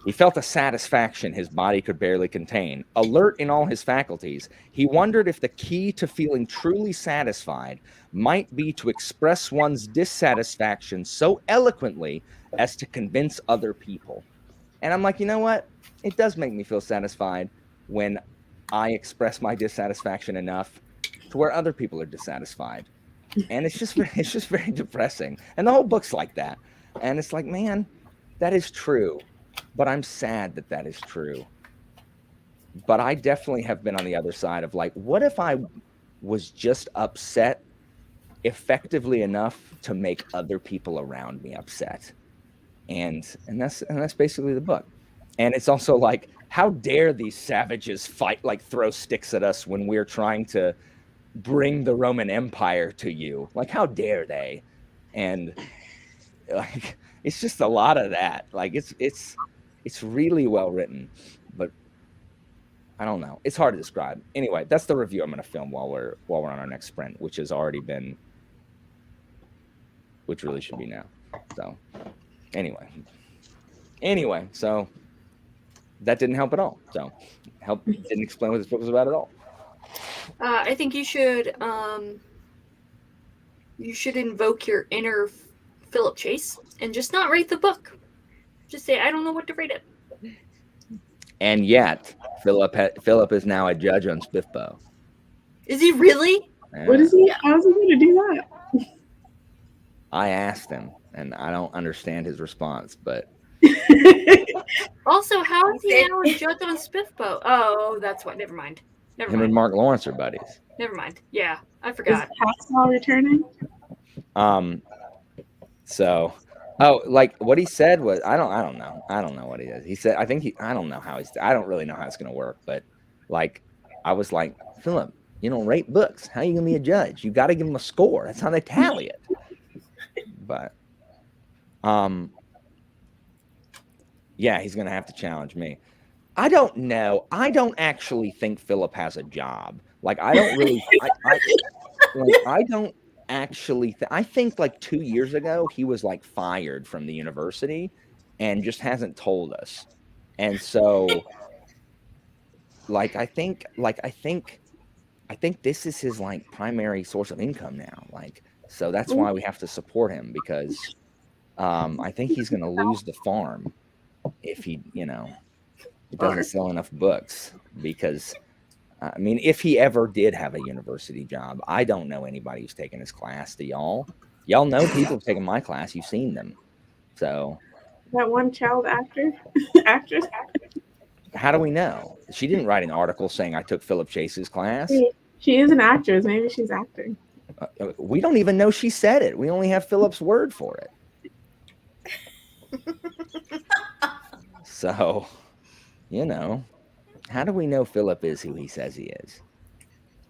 S1: He felt a satisfaction his body could barely contain. Alert in all his faculties, he wondered if the key to feeling truly satisfied might be to express one's dissatisfaction so eloquently as to convince other people. And I'm like, you know what? It does make me feel satisfied when I express my dissatisfaction enough to where other people are dissatisfied. And it's just very depressing. And the whole book's like that. And it's like, man, that is true. But I'm sad that that is true. But I definitely have been on the other side of like, what if I was just upset effectively enough to make other people around me upset? And that's basically the book. And it's also like, how dare these savages fight, like throw sticks at us when we're trying to bring the Roman Empire to you? Like, how dare they? And like, it's just a lot of that. Like, it's really well written, but I don't know. It's hard to describe. Anyway, that's the review I'm going to film while we're on our next sprint, which has already been, which really should be now. So anyway, so that didn't help at all. So didn't explain what this book was about at all.
S4: I think you should invoke your inner Philip Chase and just not rate the book. Just say, I don't know what to rate it.
S1: And yet, Philip is now a judge on Spiffbo.
S4: Is he really?
S1: Yeah.
S6: What is he? How's he going to do that?
S1: I asked him, and I don't understand his response, but
S4: Also, how is he now a judge on Spiffbo? Oh, that's what. Never mind.
S1: him and Mark Lawrence are buddies.
S4: Never mind. Yeah, I
S6: Is
S4: forgot.
S6: Hacksaw returning?
S1: So, like what he said was, I don't know what he is. He said, I don't know how I don't really know how it's going to work, but like, I was like, Philip, you don't rate books. How are you going to be a judge? You got to give them a score. That's how they tally it. But, yeah, he's going to have to challenge me. I don't know. I don't actually think Philip has a job. Like, I don't really, I don't actually, I think like 2 years ago, he was like fired from the university and just hasn't told us. And so, like, I think this is his like primary source of income now. Like, so that's why we have to support him, because I think he's going to lose the farm if he, he doesn't sell enough books. Because I mean, if he ever did have a university job, I don't know anybody who's taken his class. Do y'all? Y'all know people who've taken my class. You've seen them. So
S6: That one child actress.
S1: how do we know? She didn't write an article saying I took Philip Chase's class.
S6: She is an actress. Maybe she's acting.
S1: We don't even know she said it. We only have Philip's word for it. So, how do we know Philip is who he says he is?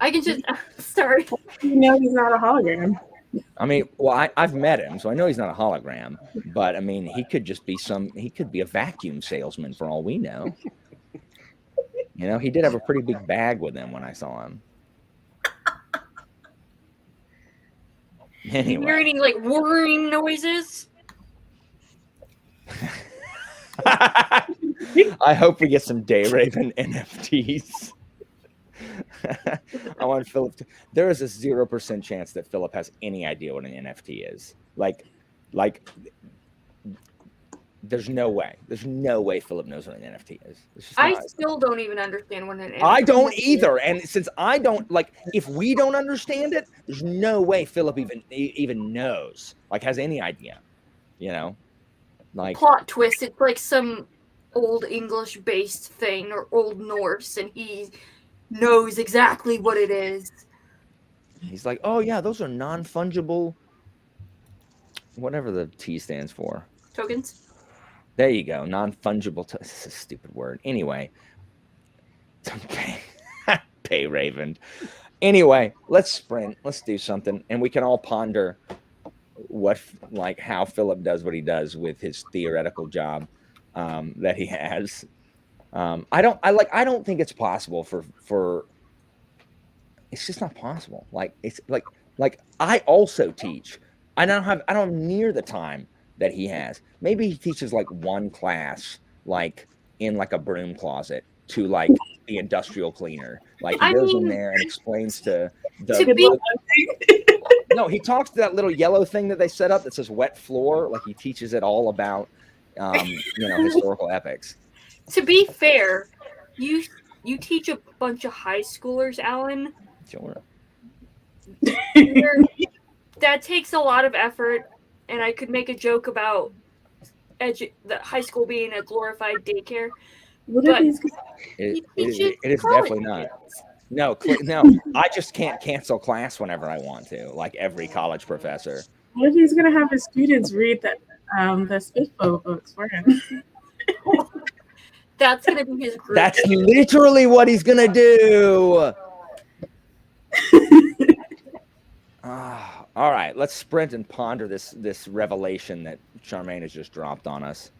S4: I can just sorry.
S6: You know he's not a hologram.
S1: I mean, well, I've met him, so I know he's not a hologram. But I mean, he could just be he could be a vacuum salesman for all we know. He did have a pretty big bag with him when I saw him. Anyway.
S4: You're hearing like whirring noises.
S1: I hope we get some Dairaven NFTs. I want Philip to. There is a 0% chance that Philip has any idea what an NFT is. Like, there's no way. There's no way Philip knows what an NFT is.
S4: I still don't even understand what an NFT is.
S1: I don't either. And since I don't, like, if we don't understand it, there's no way Philip even knows, like, has any idea, Like,
S4: plot twist. It's like some old English-based thing or Old Norse, and he knows exactly what it is.
S1: He's like, oh yeah, those are non-fungible, whatever the T stands for.
S4: Tokens.
S1: There you go, non-fungible. This is a stupid word. Anyway, pay Raven. Anyway, let's sprint. Let's do something, and we can all ponder how Philip does what he does with his theoretical job that he has. I don't think it's possible for it's just not possible. Like, it's like I also teach. I don't have near the time that he has. Maybe he teaches like one class like in like a broom closet to like the industrial cleaner. Like he
S4: I
S1: goes in
S4: mean,
S1: there and explains to
S4: to
S1: the
S4: be
S1: no, he talks to that little yellow thing that they set up that says wet floor. Like he teaches it all about historical epics.
S4: to be fair, you teach a bunch of high schoolers, Alan.
S1: Sure.
S4: That takes a lot of effort, and I could make a joke about the high school being a glorified daycare.
S6: What if
S4: But
S6: he's
S1: It
S4: teaches
S1: is
S4: college
S1: definitely not.
S4: kids.
S1: No, I just can't cancel class whenever I want to, like every college professor.
S6: what if he's gonna have his students read the Spiffo books for him?
S4: That's gonna be his group.
S1: That's literally what he's gonna do. All right, let's sprint and ponder this revelation that Charmaine has just dropped on us.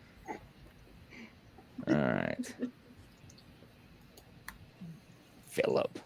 S1: All right, Philip.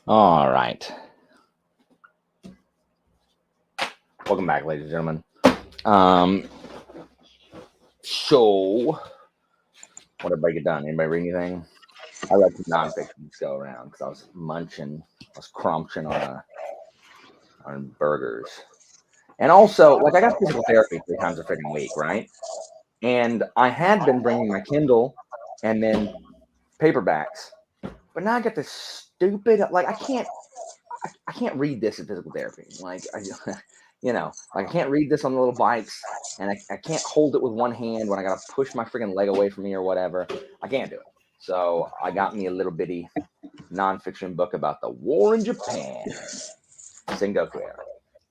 S1: All right. Welcome back, ladies and gentlemen. So, what everybody get done? Anybody read anything? I let the nonfictions go around because I was munching, I was crunching on burgers, and also like I got physical therapy 3 times a freaking week, right? And I had been bringing my Kindle and then paperbacks, but now I got this stupid like I can't read this in physical therapy. Like I, like I can't read this on the little bikes, and I can't hold it with one hand when I gotta push my freaking leg away from me or whatever. I can't do it. So I got me a little bitty nonfiction book about the war in Japan, Sengoku era,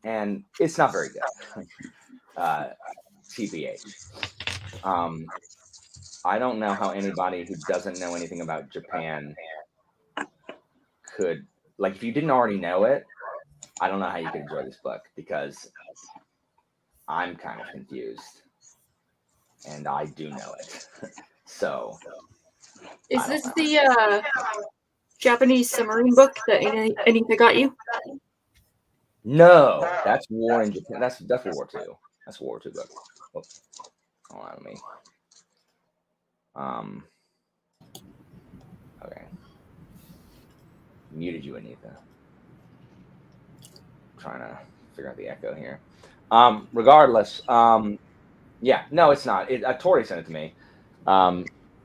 S1: and it's not very good. TBH. I don't know how anybody who doesn't know anything about Japan could, like, if you didn't already know it, I don't know how you could enjoy this book because I'm kind of confused and I do know it. So,
S4: Is
S1: I don't
S4: this
S1: know.
S4: the Japanese submarine book that Anita got you?
S1: No, that's War in Japan. That's World War II. That's World War II book. Oops. Hold on, let me. Okay. Muted you, Anita. Trying to figure out the echo here. Regardless, yeah, no, it's not. Tori sent it to me,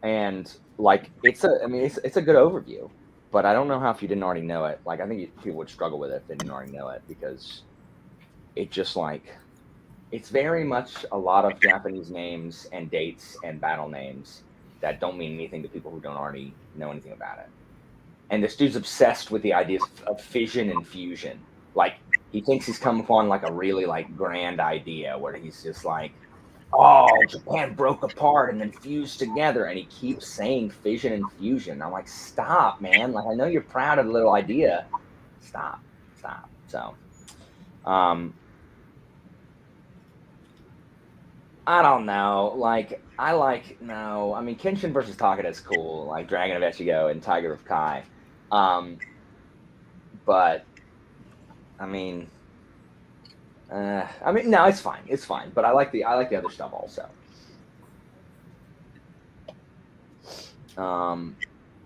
S1: and like it's a good overview, but I don't know how if you didn't already know it. Like I think people would struggle with it if they didn't already know it because it just like it's very much a lot of Japanese names and dates and battle names that don't mean anything to people who don't already know anything about it. And this dude's obsessed with the ideas of fission and fusion. Like he thinks he's come upon like a really like grand idea where he's just like, oh, Japan broke apart and then fused together, and he keeps saying fission and fusion. I'm like, stop, man! Like I know you're proud of the little idea. Stop. So, I don't know. Like no. I mean, Kenshin versus Takeda is cool. Like Dragon of Echigo and Tiger of Kai. But I mean, no, it's fine. It's fine. But I like the other stuff also.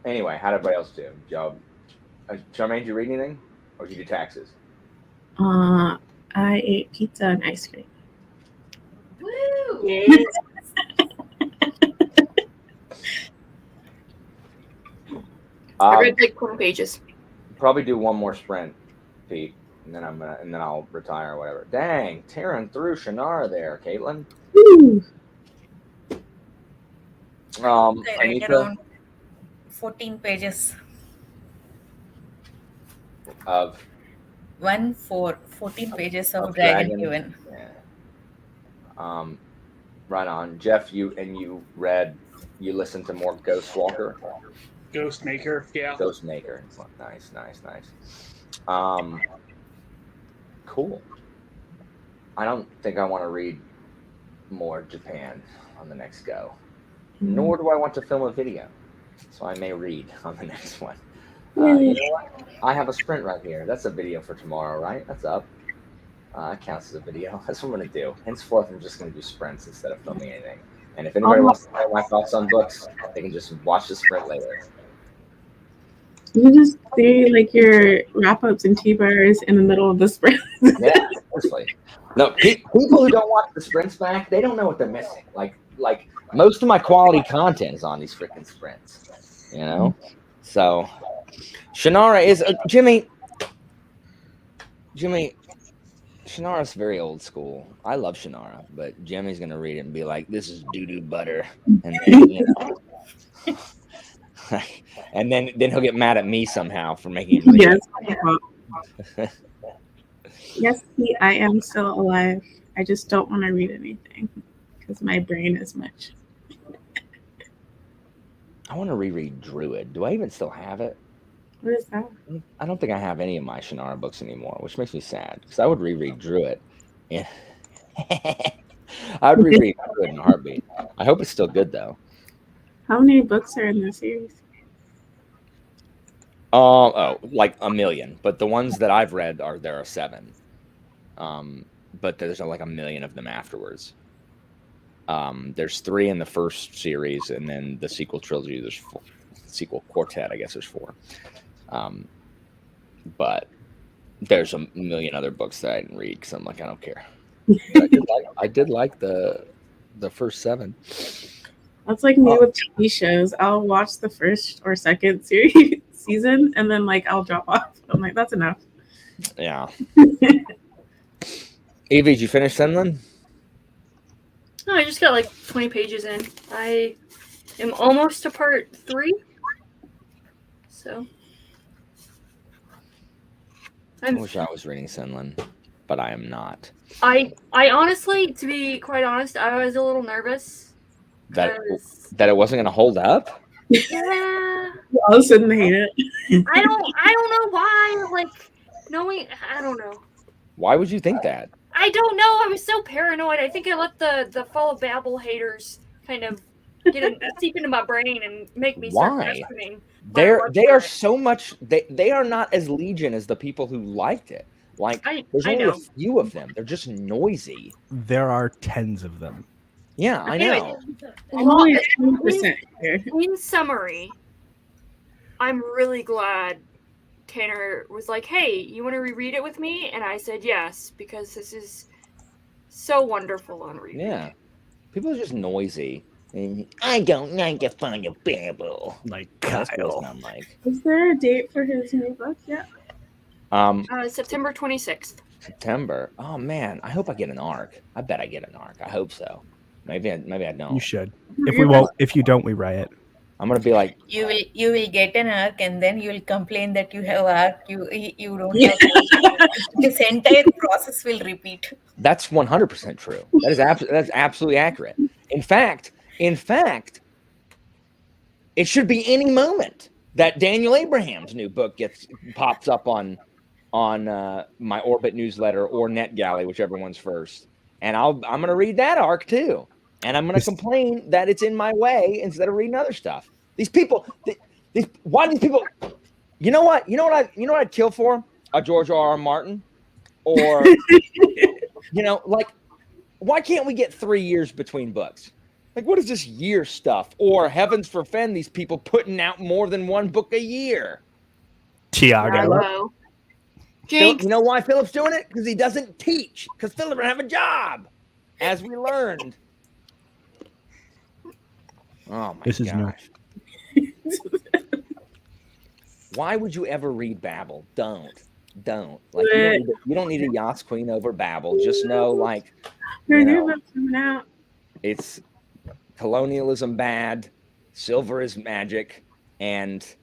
S1: Anyway, how did everybody else do? Job. Charmaine, did you read anything, or did you do taxes?
S6: I ate pizza and ice cream.
S2: Woo!
S4: Yes. I read like 20 pages.
S1: Probably do one more sprint, Pete, and then I'll retire or whatever. Dang, tearing through Shannara there, Caitlin.
S6: Woo!
S5: I read
S1: Anita,
S5: around 14 pages.
S1: of
S5: 14 pages of
S1: Of
S5: Dragon
S1: Dragon.
S5: Given.
S1: yeah. Right on, Jeff. You listened to more Ghostwalker,
S3: Ghostmaker, yeah.
S1: Ghostmaker. Nice. Cool. I don't think I want to read more Japan on the next go. Nor do I want to film a video. So I may read on the next one. You know what? I have a sprint right here. That's a video for tomorrow, right? That's up. That counts as a video. That's what I'm going to do. Henceforth, I'm just going to do sprints instead of filming anything. And if anybody wants to know my thoughts on books, they can just watch the sprint later.
S6: You just say like your wrap ups and T-bars in the middle of the sprint.
S1: Yeah, seriously. No, people who don't watch the sprints back, they don't know what they're missing. Like most of my quality content is on these freaking sprints, you know? So Shannara is Jimmy, Shannara's very old school. I love Shannara, but Jimmy's gonna read it and be like, this is doo-doo butter. And then, you know. And then he'll get mad at me somehow for making him read
S6: Yes. Yes, Pete, I am still alive. I just don't want to read anything because my brain is much.
S1: I want to reread Druid. Do I even still have it?
S6: What is that?
S1: I don't think I have any of my Shannara books anymore, which makes me sad because I would reread Druid. Yeah. I would reread Druid in a heartbeat. I hope it's still good though.
S6: How many books are in the series?
S1: Like a million. But the ones that I've read there are 7. But there's like a million of them afterwards. There's 3 in the first series, and then the sequel trilogy. There's 4. Sequel quartet, I guess there's 4. But there's a million other books that I didn't read because I'm like, I don't care. I did like the first 7.
S6: That's like me with TV shows. I'll watch the first or second series season, and then like I'll drop off. I'm like, that's enough.
S1: Yeah. Evie, did you finish Senlin?
S4: No, I just got like 20 pages in. I am almost to part 3. So.
S1: I wish I was reading Senlin, but I am not.
S4: I honestly, to be quite honest, I was a little nervous.
S1: That it wasn't going to hold up?
S4: Yeah.
S6: All of a sudden, hate it.
S4: I don't know why. Like, knowing, I don't know.
S1: Why would you think that?
S4: I don't know. I was so paranoid. I think I let the Fall of Babel haters kind of seep into my brain and make me start questioning.
S1: They are so much. They are not as legion as the people who liked it. Like, there's only a few of them. They're just noisy.
S7: There are tens of them.
S1: Yeah, I know.
S4: Well, in summary, I'm really glad Tanner was like, hey, you want to reread it with me? And I said yes, because this is so wonderful on reading.
S1: Yeah. People are just noisy. And I don't like a Fall of Babel.
S7: Like Kyle.
S6: Is there a date for his new book yet?
S4: September 26th.
S1: September. Oh man, I hope I get an arc. I bet I get an arc. I hope so. Maybe I don't.
S7: You should. If you don't, we riot.
S1: I'm gonna be like,
S5: you will get an arc, and then you will complain that you have arc. You don't have arc. This entire process will repeat.
S1: That's 100% true. That's absolutely accurate. In fact, it should be any moment that Daniel Abraham's new book pops up on my Orbit newsletter or NetGalley, whichever one's first, and I'm gonna read that arc too. And I'm going to complain that it's in my way instead of reading other stuff. These people, why do these people? You know what? You know what I'd kill for? A George R.R. Martin, or like, why can't we get 3 years between books? Like, what is this year stuff? Or heavens forfend these people putting out more than one book a year?
S7: Tiago.
S1: You know why Philip's doing it? Because he doesn't teach. Because Philip doesn't have a job, as we learned. Oh my gosh. Why would you ever read Babel? Don't. Like, you don't need a Yas Queen over Babel. Just know, like, it's colonialism bad, silver is magic, and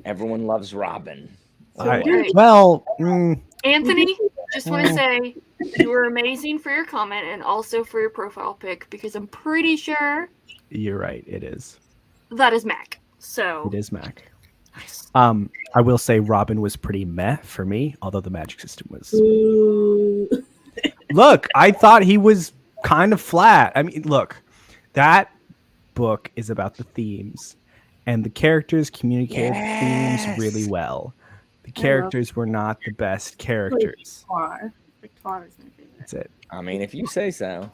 S1: everyone loves Robin.
S4: Anthony, just want to say you were amazing for your comment and also for your profile pic, because I'm pretty sure
S7: you're right. It is.
S4: That is Mac. So
S7: it is Mac. I will say Robin was pretty meh for me, although the magic system was. Look, I thought he was kind of flat. I mean, look, that book is about the themes, and the characters communicated themes really well. The characters were not the best characters.
S6: Victoire is my favorite.
S7: That's it.
S1: I mean, if you say so.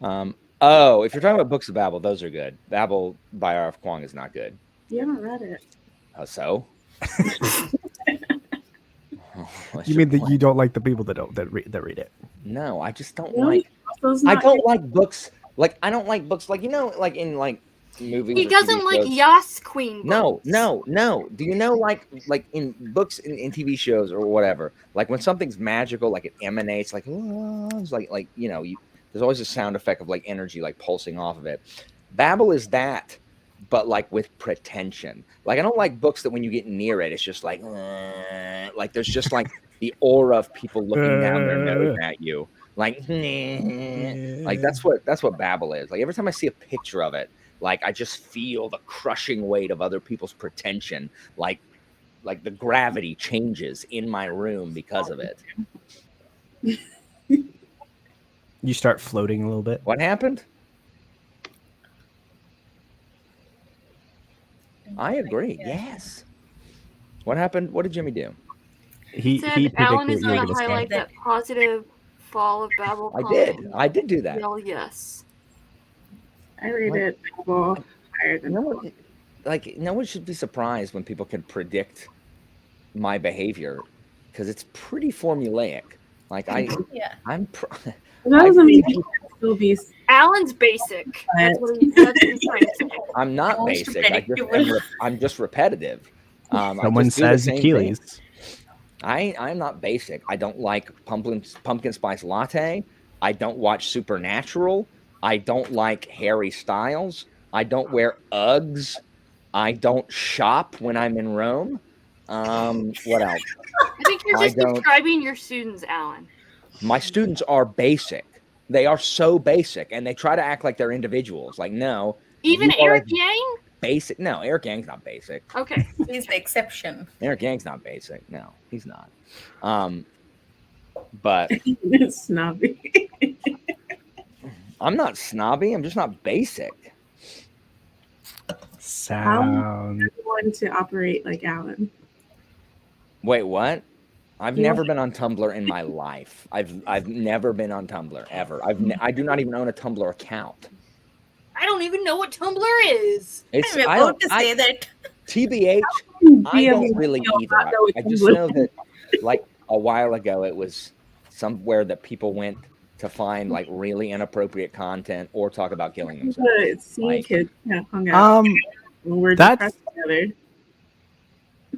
S1: If you're talking about books of Babel, those are good. Babel by R.F. Kuang is not good.
S6: You haven't read it.
S1: So?
S7: You mean that you don't like the people that read it?
S1: No, I just don't like. I don't like books. Like, I don't like books. Like, like in like movies.
S4: He doesn't like Yas Queen books.
S1: No. Do you know like in books in TV shows or whatever? Like when something's magical, like it emanates, like it's like there's always a sound effect of like energy like pulsing off of it. Babel is that, but like with pretension. Like I don't like books that when you get near it, it's just like there's just like the aura of people looking down their nose at you. Like that's what Babel is. Like every time I see a picture of it, like I just feel the crushing weight of other people's pretension. Like the gravity changes in my room because of it.
S7: You start floating a little bit.
S1: What happened? I agree. Yes. What happened? What did Jimmy do?
S7: He
S4: Said Alan
S7: predicted
S4: is
S7: what you
S4: going
S7: were
S4: to
S7: going to say.
S4: highlight that positive fall of Babel
S1: I
S4: comment.
S1: did. I did do that.
S4: Yell yes.
S6: I rated Babel higher than
S1: No
S6: Babel.
S1: one, like, no one should be surprised when people can predict my behavior because it's pretty formulaic. Like
S5: Yeah.
S1: I'm.
S6: That doesn't
S1: I
S6: mean
S1: really
S6: you can still be.
S4: Alan's basic. That's what he's trying to say.
S1: I'm not
S5: Most
S1: basic.
S5: predictable.
S1: I'm just repetitive. I
S7: Someone
S1: just do the
S7: says
S1: same
S7: Achilles.
S1: thing. I'm not basic. I don't like pumpkin spice latte. I don't watch Supernatural. I don't like Harry Styles. I don't wear Uggs. I don't shop when I'm in Rome. What else?
S4: I think you're
S1: I
S4: just
S1: don't-
S4: describing your students, Alan.
S1: My students are basic. They are so basic, and they try to act like they're individuals. Like, no,
S4: Even
S1: you are
S4: Eric
S1: as
S4: Yang?
S1: basic. No, Eric Yang's not basic.
S4: Okay.
S5: He's the exception.
S1: Eric Yang's not basic. No, he's not. But
S6: Snobby.
S1: I'm not snobby. I'm just not basic.
S7: Sound.
S6: I want to operate like Alan.
S1: Wait, what? I've
S6: You
S1: never been on Tumblr in my life. I've never been on Tumblr ever. I do not even own a Tumblr account.
S4: I don't even know what Tumblr is.
S1: It's
S5: I'm
S1: I
S5: about
S1: don't
S5: to say that.
S1: TBH. I
S6: Be
S1: don't
S6: able
S1: really
S6: to
S1: either.
S6: not know what
S1: I just
S6: Tumblr
S1: know that like a while ago it was somewhere that people went to find like really inappropriate content or talk about killing themselves.
S6: But see,
S1: Like-
S6: kids hung out when we're
S7: that's-
S6: depressed together.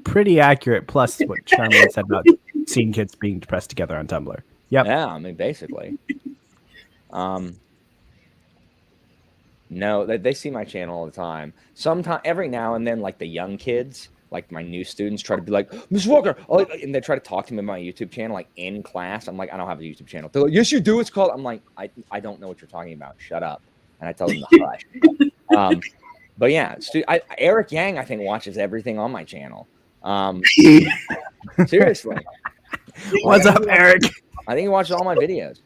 S7: Pretty accurate. Plus, what Charmaine said about seeing kids being depressed together on Tumblr. Yep.
S1: Yeah, I mean basically. No, they see my channel all the time. Sometimes, every now and then, like the young kids, like my new students, try to be like, Miss Walker, and they try to talk to me about my YouTube channel, like in class. I'm like, I don't have a YouTube channel. They're like, yes, you do. It's called. I'm like, I don't know what you're talking about. Shut up. And I tell them to hush. But yeah, Eric Yang, I think, watches everything on my channel. Seriously.
S7: What's up, Eric?
S1: I think he watches all my videos.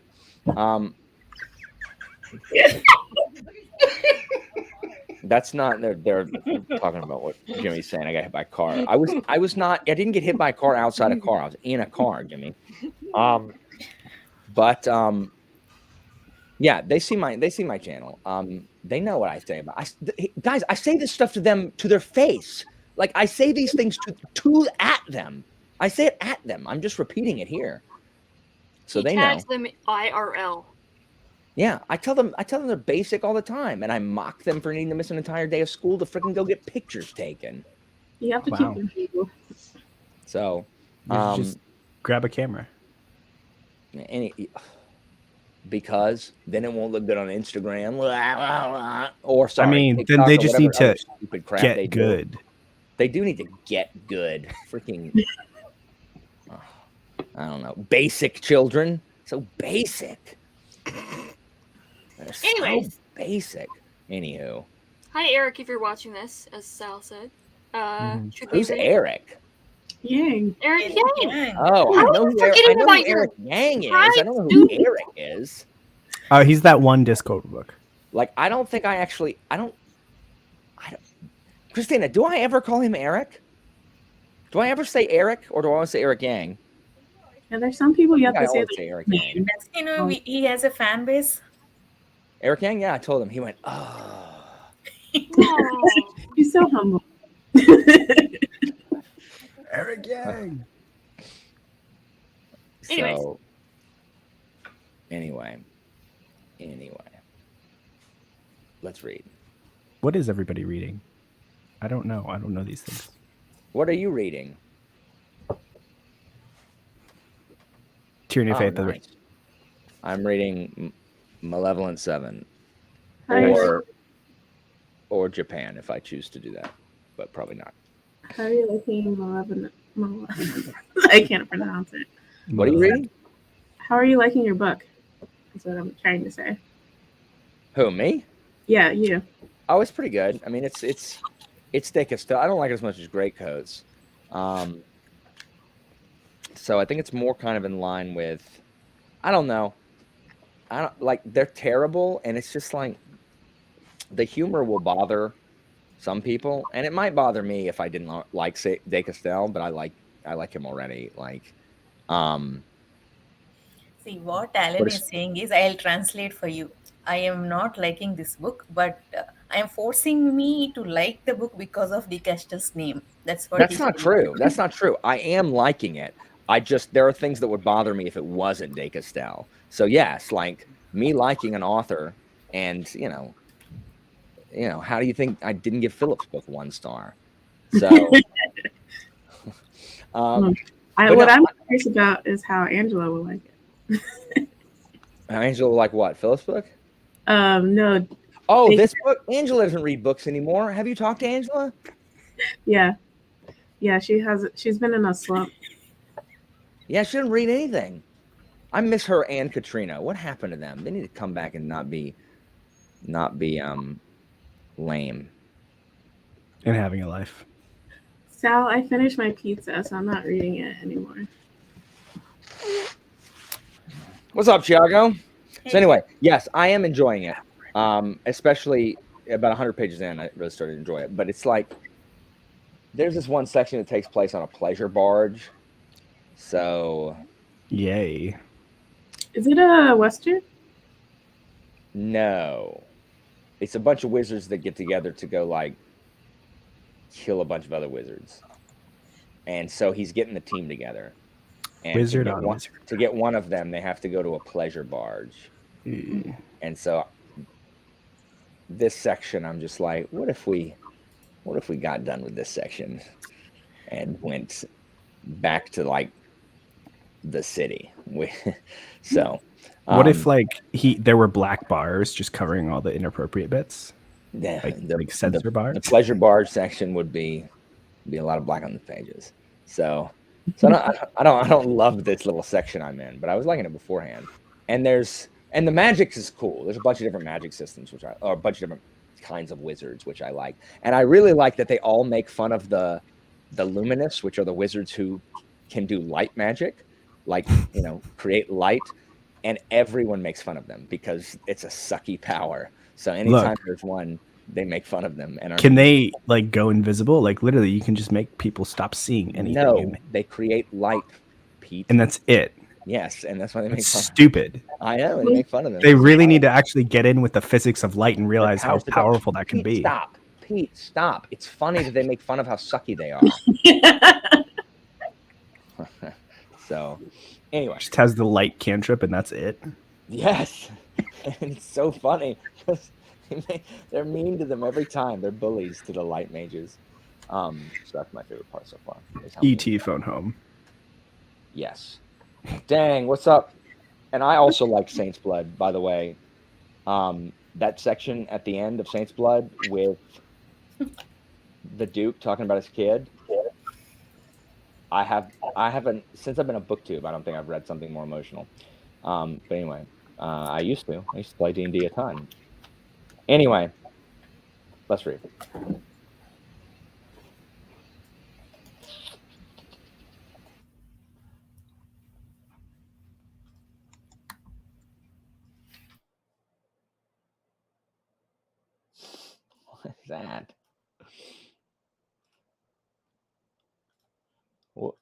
S1: That's not. They're talking about what Jimmy's saying. I got hit by a car. I was not. I didn't get hit by a car outside a car. I was in a car, Jimmy. But yeah, they see my channel. They know what I say about. Guys, I say this stuff to them to their face. Like I say these things at them. I say it at them. I'm just repeating it here. So
S4: He
S1: they know.
S4: tags them IRL.
S1: Yeah, I tell them they're basic all the time, and I mock them for needing to miss an entire day of school to freaking go get pictures taken.
S6: You have to
S7: Wow.
S6: keep them people.
S1: So,
S7: You should just grab a camera.
S1: because then it won't look good on Instagram. Or sorry,
S7: I mean, then
S1: TikTok
S7: they
S1: or
S7: just
S1: whatever
S7: need to
S1: other stupid crap they
S7: Get
S1: do.
S7: good.
S1: They do need to get good. Freaking, I don't know, basic children. So basic. They're so
S4: Anyways.
S1: basic. Anywho,
S4: Hi, Eric, if you're watching this, as Sal said.
S7: Mhm.
S4: Should we
S1: who's
S4: read-
S1: Eric?
S6: Yang.
S4: Eric
S5: Eric
S4: Yang.
S5: Yang.
S1: Oh,
S4: How
S1: I know
S4: are
S1: who
S4: you
S1: Eric,
S4: forgetting
S1: I know
S4: about
S1: who
S4: your
S1: Eric Yang is. I
S4: pride
S1: don't know who
S4: student?
S1: Eric is.
S7: Oh, he's that one Discord book.
S1: Like, I don't. Christina, do I ever call him Eric? Do I ever say Eric, or do I always say Eric Yang?
S6: And there's some people you have
S1: I
S6: to say
S1: always
S6: the
S1: say Eric
S6: name.
S1: Yang.
S5: Does he know he has a fan base?
S1: Eric Yang, yeah, I told him. He went, oh.
S4: Oh,
S6: He's so humble.
S7: Eric Yang.
S4: Anyways.
S1: So, anyway, let's read.
S7: What is everybody reading? I don't know. I don't know these things.
S1: What are you reading?
S7: Tyranny of
S1: Oh,
S7: Faith.
S1: nice. I'm reading Malevolent 7
S6: How are you,
S1: or Japan if I choose to do that, but probably not.
S6: how are you liking Malevolent? I can't pronounce it.
S1: What are you reading?
S6: How are you liking your book? That's what I'm trying to say.
S1: Who, me?
S6: Yeah, you.
S1: Oh, it's pretty good. I mean, it's thick as stuff. I don't like it as much as Greatcoats. So I think it's more kind of in line with, I don't know. I don't like, they're terrible, and it's just like the humor will bother some people, and it might bother me if I didn't like De Castell, but I like him already. Like,
S5: See, what Alan
S1: What is-
S5: is saying is, I'll translate for you. I am not liking this book, but I am forcing me to like the book because of the Castel's name. That's what
S1: that's
S5: he's
S1: not
S5: saying.
S1: true. That's not true. I am liking it. There are things that would bother me if it wasn't De Castell. So yes, like me liking an author, and how do you think I didn't give Philip's book 1 star? So, but
S6: what
S1: no,
S6: I'm curious about is how Angela will like it.
S1: Angela like what? Philip's book?
S6: No.
S1: Oh, this book? Angela doesn't read books anymore. Have you talked to Angela?
S6: Yeah. Yeah, she's been in a slump.
S1: Yeah, she doesn't read anything. I miss her and Katrina. What happened to them? They need to come back and not be lame.
S7: And having a life.
S6: Sal, I finished my pizza, so I'm not reading it anymore.
S1: What's up, Thiago? So anyway, yes, I am enjoying it. Especially about 100 pages in, I really started to enjoy it. But it's like there's this one section that takes place on a pleasure barge. So
S7: Yay.
S6: Is it a Western?
S1: no. It's a bunch of wizards that get together to go like kill a bunch of other wizards. And so he's getting the team together. And
S7: Wizard
S1: to
S7: on
S1: get,
S7: wizard.
S1: to get one of them, they have to go to a pleasure barge. And so this section, I'm just like, what if we got done with this section and went back to like the city? So
S7: What if like there were black bars just covering all the inappropriate bits? Like censor bars?
S1: The pleasure barge section would be a lot of black on the pages. So I don't love this little section I'm in, but I was liking it beforehand. And the magic is cool. There's a bunch of different magic systems, or a bunch of different kinds of wizards, which I like. And I really like that they all make fun of the luminous, which are the wizards who can do light magic, like create light, and everyone makes fun of them because it's a sucky power. So anytime there's one, they make fun of them. And
S7: can they like go invisible? Like literally, you can just make people stop seeing anything.
S1: No, they create light, Pete,
S7: and that's it.
S1: Yes, and that's why they make fun.
S7: Stupid.
S1: I know, they make fun of them.
S7: They really need to actually get in with the physics of light and realize how powerful that can be.
S1: Pete, stop. It's funny that they make fun of how sucky they are. So, anyway.
S7: Just has the light cantrip and that's it.
S1: Yes. And it's so funny because they're mean to them every time. They're bullies to the light mages. So that's my favorite part so far.
S7: E.T. phone home.
S1: Yes. Dang, what's up? And I also like Saint's Blood, by the way. That section at the end of Saint's Blood with the Duke talking about his kid. I haven't, since I've been a booktube, I don't think I've read something more emotional. But anyway, I used to play D&D a ton. Anyway, let's read. What is that? What?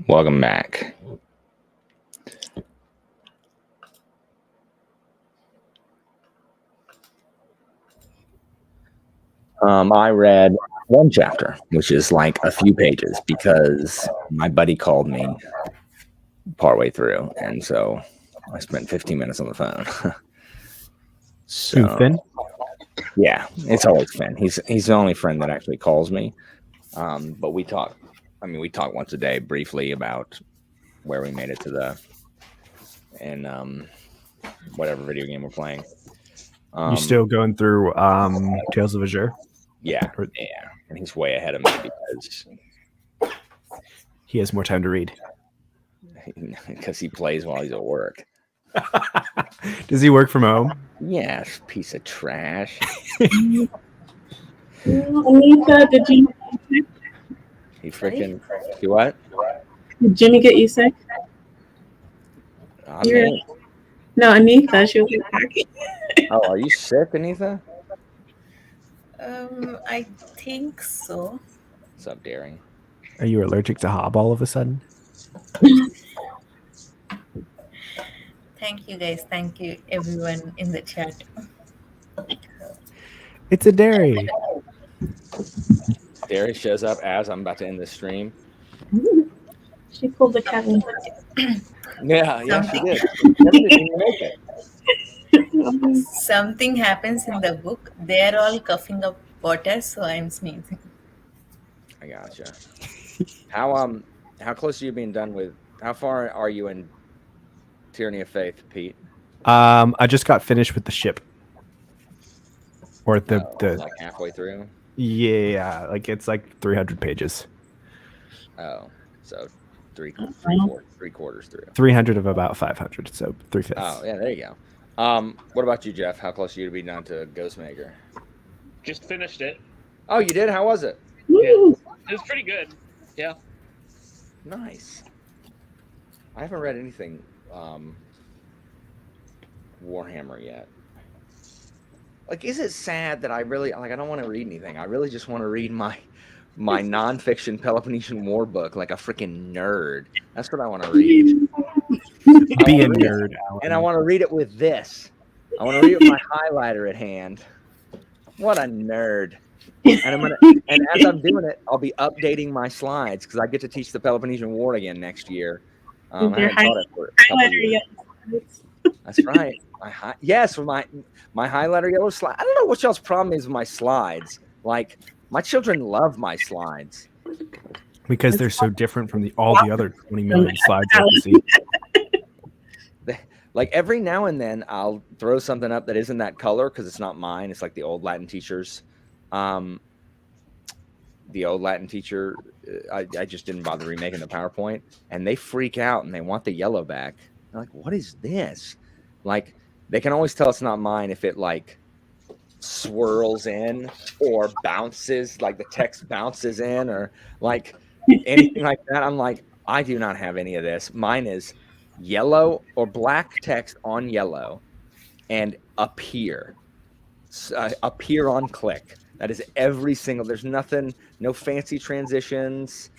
S1: Welcome back. I read one chapter, which is like a few pages, because my buddy called me partway through, and so I spent 15 minutes on the phone.
S7: Who, Finn?
S1: Yeah, it's always Finn. He's the only friend that actually calls me. But we talk. I mean, we talk once a day briefly about where we made it to whatever video game we're playing.
S7: You still going through Tales of Azure?
S1: Yeah, and he's way ahead of me because
S7: he has more time to read.
S1: Because he plays while he's at work.
S7: Does he work from home?
S1: Yes, piece of trash.
S6: Anita, did you?
S1: He freaking do what?
S6: Did Jimmy get you sick? No, Anita. She was attacking.
S1: Oh, are you sick, Anita?
S5: I think so.
S1: What's up, Daring?
S7: Are you allergic to Hob all of a sudden?
S5: Thank you, guys. Thank you, everyone in the chat.
S7: It's a dairy.
S1: Dairy shows up as I'm about to end the stream.
S6: She pulled the Kevin.
S1: Yeah, she did. Kevin didn't even make it.
S5: Something happens in the book. They're all coughing up water, so I'm sneezing.
S1: I gotcha. How close are you being done with? How far are you in Tyranny of Faith, Pete?
S7: I just got finished with the ship. Or the
S1: like halfway through.
S7: Yeah, like it's like 300 pages.
S1: Oh, so three quarters through.
S7: 300 of about 500, so 3/5.
S1: Oh, yeah, there you go. What about you, Jeff? How close are you to be done to Ghostmaker?
S3: Just finished it.
S1: Oh, you did? How was it?
S3: Yeah, it was pretty good. Yeah.
S1: Nice. I haven't read anything Warhammer yet. Like, is it sad that I don't want to read anything? I really just want to read my nonfiction Peloponnesian War book like a freaking nerd. That's what I want to read.
S7: Be a nerd, Alan.
S1: And I want to read it with this. I want to read it with my highlighter at hand. What a nerd. And as I'm doing it, I'll be updating my slides because I get to teach the Peloponnesian War again next year. I haven't taught it for a couple of years. That's right. My highlighter yellow slide. I don't know what y'all's problem is with my slides. Like, my children love my slides
S7: because they're so different from all the other 20 million slides I see.
S1: Like, every now and then I'll throw something up that isn't that color because it's not mine. It's like the old Latin teachers. The old Latin teacher, I just didn't bother remaking the PowerPoint, and they freak out and they want the yellow back. They're like, what is this? Like, they can always tell it's not mine if it like swirls in or bounces, like the text bounces in or like anything like that. I'm like, I do not have any of this. Mine is yellow or black text on yellow and appear on click. That is every single, there's nothing, no fancy transitions.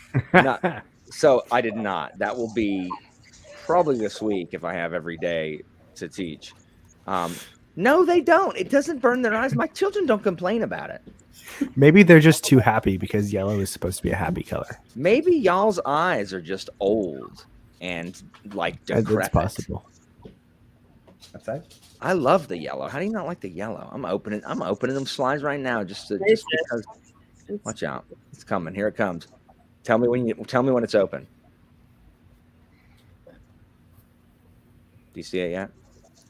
S1: So I did not. That will be probably this week if I have every day to teach. No, they don't. It doesn't burn their eyes. My children don't complain about it.
S7: Maybe they're just too happy because yellow is supposed to be a happy color.
S1: Maybe y'all's eyes are just old and like decrepit.
S7: That's possible. What's that?
S1: I love the yellow. How do you not like the yellow? I'm opening them slides right now just because. Watch out. It's coming. Here it comes. Tell me when it's open. Do you see it yet?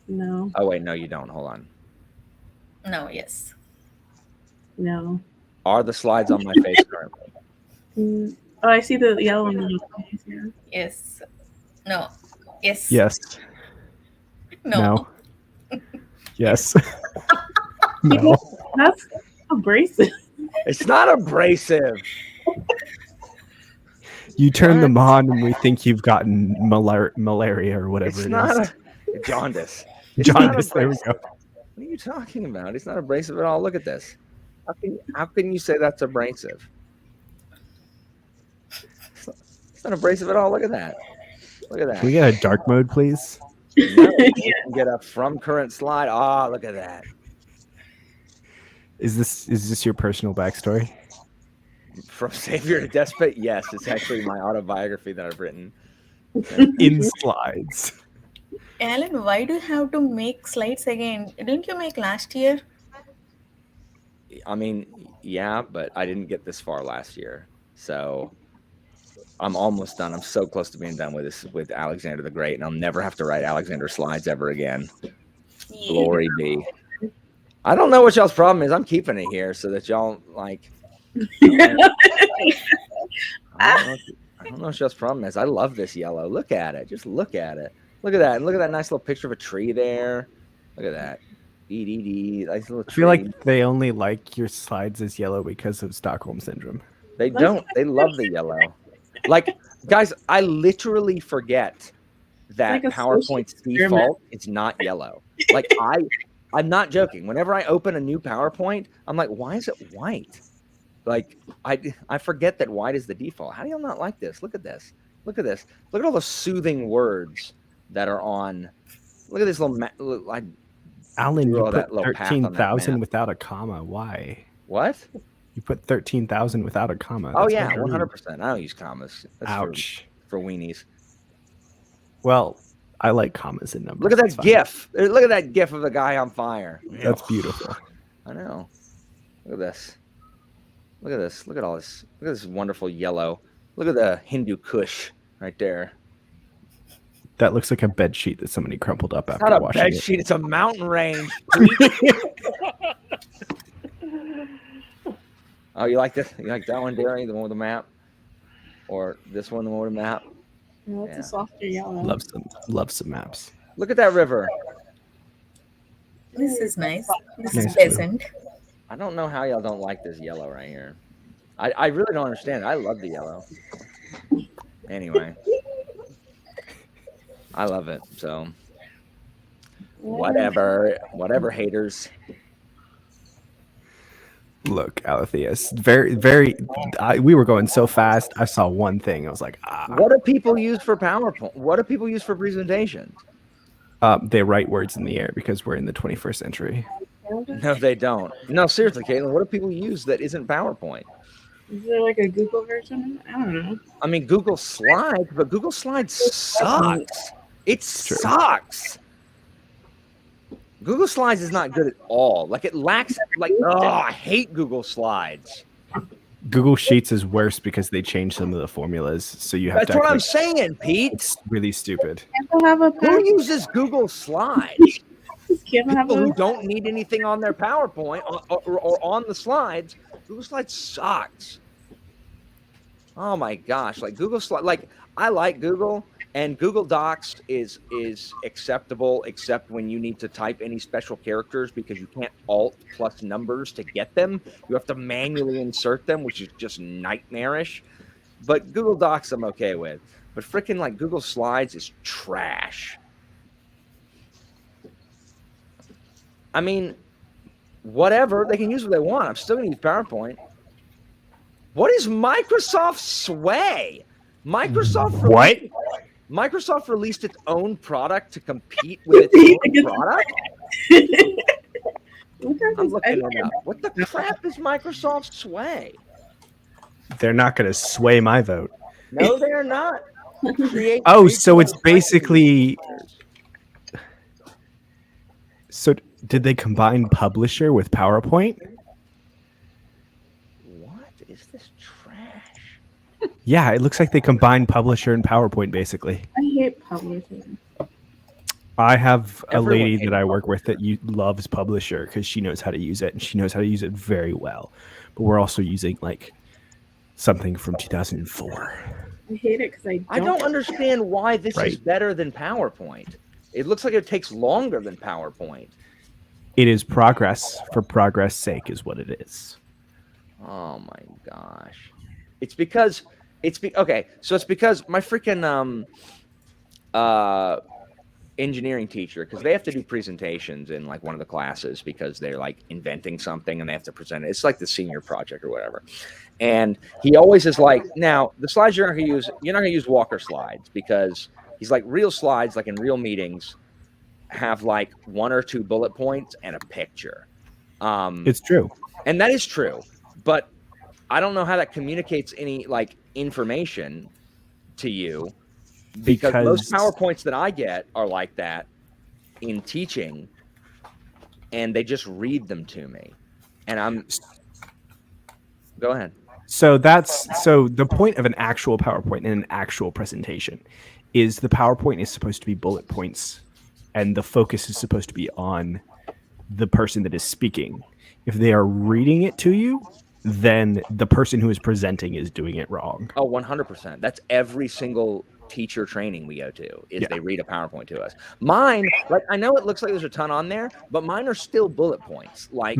S6: No.
S1: Oh wait, no, you don't. Hold on.
S5: No, yes.
S6: No.
S1: Are the slides on my face currently?
S6: Oh, I see the yellow one. Yeah.
S5: Yes. No. Yes.
S7: Yes.
S5: No.
S7: Yes. No.
S6: That's abrasive.
S1: It's not abrasive.
S7: You turn them on and we think you've gotten malaria or whatever
S1: It's
S7: it
S1: not
S7: is.
S1: Jaundice.
S7: Jaundice, there we go.
S1: What are you talking about? It's not abrasive at all. Look at this. How can you say that's abrasive? It's not abrasive at all. Look at that. Look at that.
S7: Can we get a dark mode, please?
S1: No, you can get a from current slide. Ah, look at that.
S7: Is this your personal backstory?
S1: From savior to despot. Yes, it's actually my autobiography that I've written.
S7: In slides.
S5: Alan, why do you have to make slides again? Didn't you make last year?
S1: I mean, yeah, but I didn't get this far last year, so I'm almost done. I'm so close to being done with this with Alexander the Great, and I'll never have to write Alexander slides ever again.
S5: Yeah.
S1: Glory be. I don't know what y'all's problem is. I'm keeping it here so that y'all like. I don't know what y'all's problem is. I love this yellow. Look at it. Just look at it. Look at that. And look at that nice little picture of a tree there. Look at that. Nice little tree.
S7: I feel like they only like your slides as yellow because of Stockholm syndrome.
S1: They don't. They love the yellow. Like, guys, I literally forget that
S6: like a
S1: PowerPoint's
S6: social
S1: default is not yellow. Like, I'm not joking. Whenever I open a new PowerPoint, I'm like, why is it white? Like, I forget that white is the default. How do y'all not like this? Look at this. Look at this. Look at all the soothing words that are on. Look at this little.
S7: Alan,
S1: drew
S7: you
S1: all
S7: put
S1: that little path on that
S7: 13,000
S1: map.
S7: without a comma. Why?
S1: What?
S7: You put 13,000 without a comma.
S1: Oh
S7: That's
S1: yeah,
S7: very rude.
S1: 100%. I don't use commas. That's
S7: Ouch.
S1: for weenies.
S7: Well, I like commas in numbers.
S1: Look at
S7: That's
S1: that
S7: fine.
S1: GIF. Look at that GIF of the guy on fire.
S7: That's beautiful.
S1: I know. Look at this. Look at this. Look at all this. Look at this wonderful yellow. Look at the Hindu Kush right there.
S7: That looks like a bed sheet that somebody crumpled up
S1: It's
S7: after
S1: not a
S7: washing
S1: bed
S7: it.
S1: sheet. It's a mountain range. Oh, you like this? You like that one, Derry? The one with the map, or this one, the one with the map?
S6: No, it's
S1: Yeah.
S6: a softer yellow.
S7: Love some maps.
S1: Look at that river.
S5: This is nice. This
S7: Nice
S5: is pleasant.
S1: I don't know how y'all don't like this yellow right here. I really don't understand. I love the yellow. Anyway, I love it. So whatever, haters.
S7: Look, Aletheus, very. We were going so fast. I saw one thing. I was like,
S1: What do people use for PowerPoint? What do people use for presentations?
S7: They write words in the air because we're in the 21st century.
S1: No, they don't. No, seriously, Caitlin, what do people use that isn't PowerPoint?
S6: Is there like a Google version? I don't know.
S1: I mean, Google Slides, but Google Slides sucks. It
S7: True.
S1: sucks. Google Slides is not good at all. Like, it lacks, like, oh, I hate Google Slides.
S7: Google Sheets is worse because they changed some of the formulas, so you have
S1: That's
S7: to.
S1: what
S7: act
S1: I'm
S7: like-
S1: saying, Pete.
S7: It's really stupid.
S6: Can't have a
S1: Who uses Google Slides?
S6: Can't have
S1: People
S6: a
S1: who don't need anything on their PowerPoint or on the slides. Google Slides sucks. Oh my gosh! Like Google Slides, like I like Google, and Google Docs is acceptable, except when you need to type any special characters because you can't Alt plus numbers to get them. You have to manually insert them, which is just nightmarish. But Google Docs I'm okay with. But freaking like Google Slides is trash. I mean, whatever. They can use what they want. I'm still going to use PowerPoint. What is Microsoft Sway? Microsoft released its own product to compete with its own product? I'm looking it up. What the crap is Microsoft Sway?
S7: They're not going to sway my vote.
S1: No, they're not.
S7: Oh, so it's basically. So did they combine Publisher with PowerPoint?
S1: What is this trash?
S7: Yeah, it looks like they combined Publisher and PowerPoint basically.
S6: I hate publishing.
S7: I have a
S1: Everyone
S7: lady
S1: hates
S7: that I work with that loves Publisher because she knows how to use it and she knows how to use it very well. But we're also using like something from 2004.
S6: I hate it because
S1: I don't understand why this is
S7: Right.
S1: better than PowerPoint. It looks like it takes longer than PowerPoint.
S7: It is progress for progress' sake, is what it is.
S1: Oh my gosh. It's because okay, so it's because my freaking engineering teacher, because they have to do presentations in like one of the classes because they're like inventing something and they have to present it. It's like the senior project or whatever. And he always is like, now the slides you're not gonna use Walker slides, because he's like, real slides, like in real meetings, have like 1 or 2 bullet points and a picture.
S7: It's true.
S1: And that is true, but I don't know how that communicates any like information to you, because most PowerPoints that I get are like that in teaching, and they just read them to me. And go ahead.
S7: So the point of an actual PowerPoint and an actual presentation is the PowerPoint is supposed to be bullet points, and the focus is supposed to be on the person that is speaking. If they are reading it to you, then the person who is presenting is doing it wrong.
S1: Oh, 100%. That's every single teacher training we go to, is they read a PowerPoint to us. Mine, like, I know it looks like there's a ton on there, but mine are still bullet points. Like,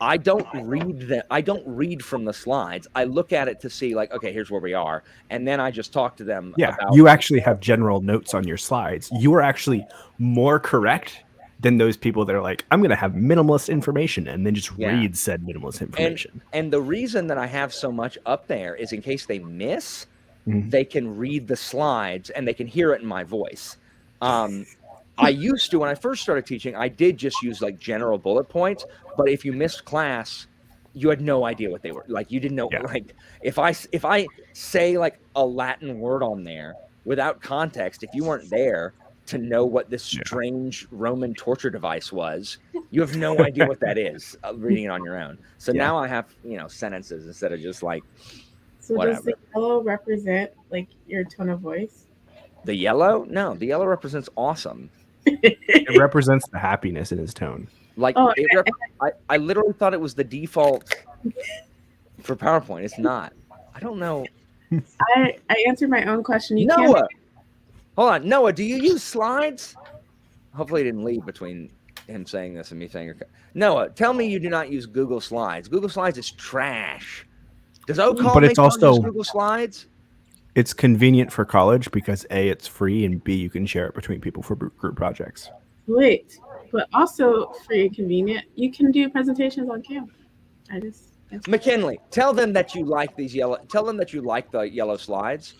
S1: I don't read them. I don't read from the slides. I look at it to see, like, okay, here's where we are, and then I just talk to them.
S7: Yeah,
S1: about,
S7: you actually have general notes on your slides. You are actually more correct than those people that are like, I'm going to have minimalist information and then just read said minimalist information.
S1: And the reason that I have so much up there is in case they miss, they can read the slides and they can hear it in my voice. I used to, when I first started teaching, I did just use like general bullet points, but if you missed class, you had no idea what they were like. You didn't know, like, if I say like a Latin word on there without context, if you weren't there to know what this strange Roman torture device was, you have no idea what that is, reading it on your own. So now I have, sentences instead of just like,
S6: so
S1: whatever.
S6: Does the yellow represent like your tone of voice?
S1: The yellow? No, the yellow represents awesome.
S7: It represents the happiness in his tone.
S1: Like, I literally thought it was the default for PowerPoint. It's not. I don't know.
S6: I answered my own question. You
S1: Noah!
S6: can't.
S1: Hold on. Noah, do you use slides? Hopefully he didn't leave between him saying this and me saying, Noah, tell me you do not use Google Slides. Google Slides is trash. Does OCall
S7: But
S1: make
S7: it's
S1: you
S7: also
S1: use Google Slides?
S7: It's convenient for college because A, it's free, and B, you can share it between people for group projects.
S6: Wait, but also free and convenient. You can do presentations on Canva.
S1: McKinley, tell them that you like these yellow. Tell them that you like the yellow slides.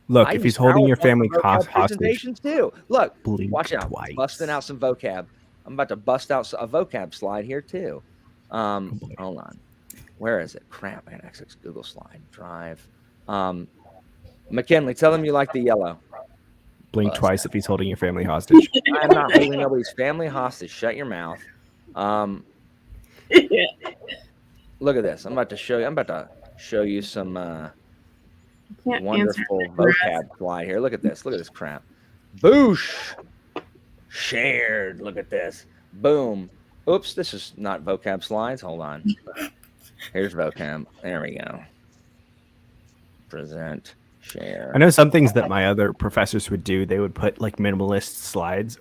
S7: Look, if he's holding your family hostage,
S1: presentations too. Look,
S7: blink
S1: watch out,
S7: twice.
S1: busting out some vocab. I'm about to bust out a vocab slide here too. Hold on, where is it? Crap, I got access Google Slide Drive. McKinley, tell them you like the yellow.
S7: Blink twice if he's holding your family hostage.
S1: I'm not holding nobody's family hostage. Shut your mouth. Look at this. I'm about to show you some wonderful vocab slide here. Look at this. Look at this crap. Boosh. Shared. Look at this. Boom. Oops, this is not vocab slides. Hold on. Here's vocab. There we go. Present. Share.
S7: I know some things that my other professors would do. They would put like minimalist slides,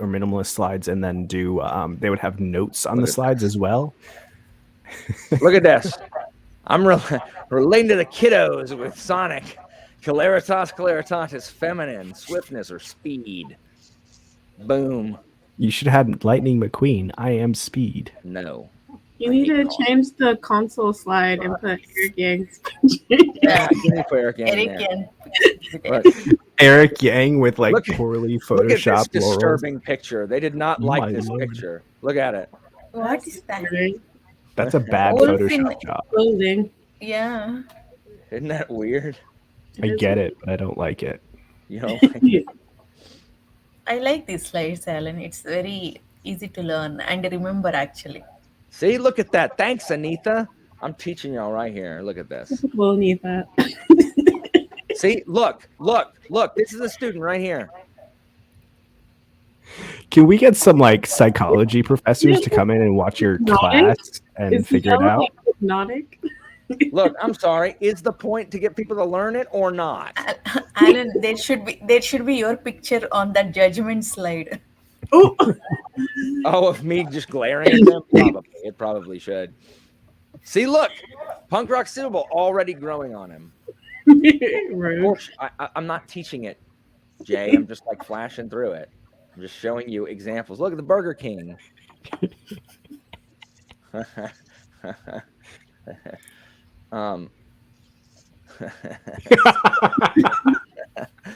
S7: and then do they would have notes on the slides as well.
S1: Look at this. I'm relating to the kiddos with Sonic. Celeritas feminine, swiftness or speed. Boom.
S7: You should have had Lightning McQueen. I am speed.
S1: No.
S6: You need to change the console slide and put Eric Yang's
S1: Yeah, Eric Yang.
S7: Eric Yang with like poorly photoshopped.
S1: Look at this
S7: laurels.
S1: disturbing picture. They did not like this picture. Look at it.
S5: What is that?
S7: That's a bad Photoshop job.
S6: Clothing.
S5: Yeah.
S1: Isn't that weird?
S7: I get it, but I don't like it.
S1: You don't like it?
S5: I like these slides, Alan. It's very easy to learn and remember, actually.
S1: See, look at that. Thanks, Anita. I'm teaching y'all right here. Look at this.
S6: We'll need that.
S1: See, look. This is a student right here.
S7: Can we get some like psychology professors to come in and watch your class and figure it out?
S6: Hypnotic.
S1: Look, I'm sorry. Is the point to get people to learn it or not?
S5: Alan, there should be your picture on that judgment slide.
S6: Oh,
S1: of me just glaring at them? Probably. It probably should. See, look. Punk Rock Syllable already growing on him.
S6: rude.
S1: I'm not teaching it, Jay. I'm just like flashing through it. I'm just showing you examples. Look at the Burger King.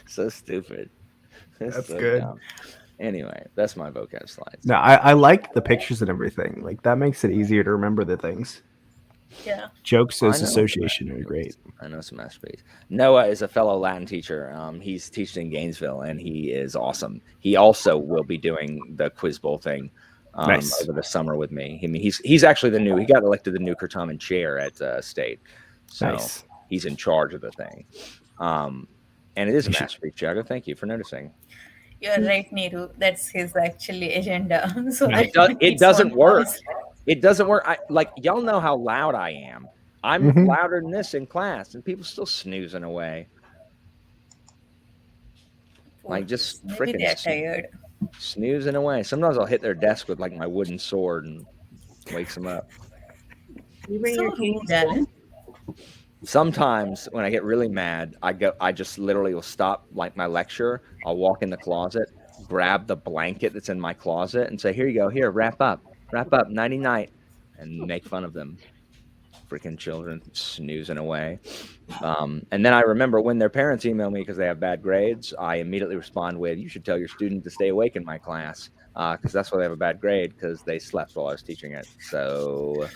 S1: So stupid. It's
S7: That's
S1: so
S7: good.
S1: dumb. Anyway, that's my vocab slides.
S7: No, I like the pictures and everything. Like that makes it easier to remember the things.
S5: Yeah.
S7: Jokes
S1: I
S7: as
S1: know
S7: association
S1: some
S7: are great.
S1: I know some masterpiece. Noah is a fellow Latin teacher. He's teaching in Gainesville, and he is awesome. He also will be doing the Quiz Bowl thing
S7: Nice.
S1: over the summer with me. I mean, he's actually he got elected the new Kurtaman chair at State, so
S7: Nice.
S1: he's in charge of the thing. And it is a
S7: You should-
S1: masterpiece, Jago. Thank you for noticing.
S5: You're right, Neeru. That's his actually agenda. So
S7: Right.
S5: that
S1: It
S5: it's
S1: doesn't
S5: on
S1: work.
S5: pause.
S1: It doesn't work. Y'all know how loud I am. I'm
S7: Mhm.
S1: louder than this in class, and people still snoozing away. Like just
S5: Maybe
S1: freaking
S5: they're tired.
S1: snoozing away. Sometimes I'll hit their desk with like my wooden sword and wakes them up.
S6: You bring
S5: So
S6: your cane
S5: rude,
S6: to school?
S5: Alan.
S1: Sometimes when I get really mad, I just literally will stop like my lecture. I'll walk in the closet, grab the blanket that's in my closet, and say, "Here you go. Here, wrap up, nighty night," and make fun of them. Freaking children snoozing away. And then I remember when their parents email me because they have bad grades, I immediately respond with, "You should tell your student to stay awake in my class because that's why they have a bad grade because they slept while I was teaching it." So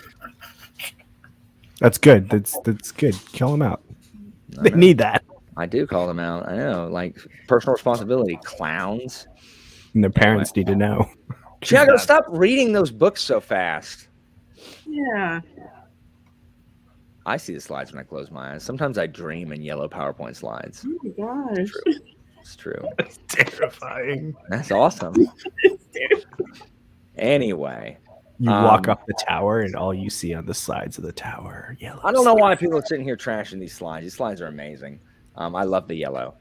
S7: That's good. That's good. Kill them out.
S1: I
S7: They
S1: know.
S7: need that.
S1: I do call them out. I know, like personal responsibility, clowns.
S7: And their parents need to know.
S1: Chiago, stop reading those books so fast.
S6: Yeah.
S1: I see the slides when I close my eyes. Sometimes I dream in yellow PowerPoint slides.
S6: Oh my gosh.
S1: It's true.
S7: That's terrifying.
S1: That's awesome. Anyway,
S7: You walk up the tower and all you see on the sides of the tower are yellow.
S1: I don't know why people are sitting here trashing these slides. These slides are amazing. I love the yellow.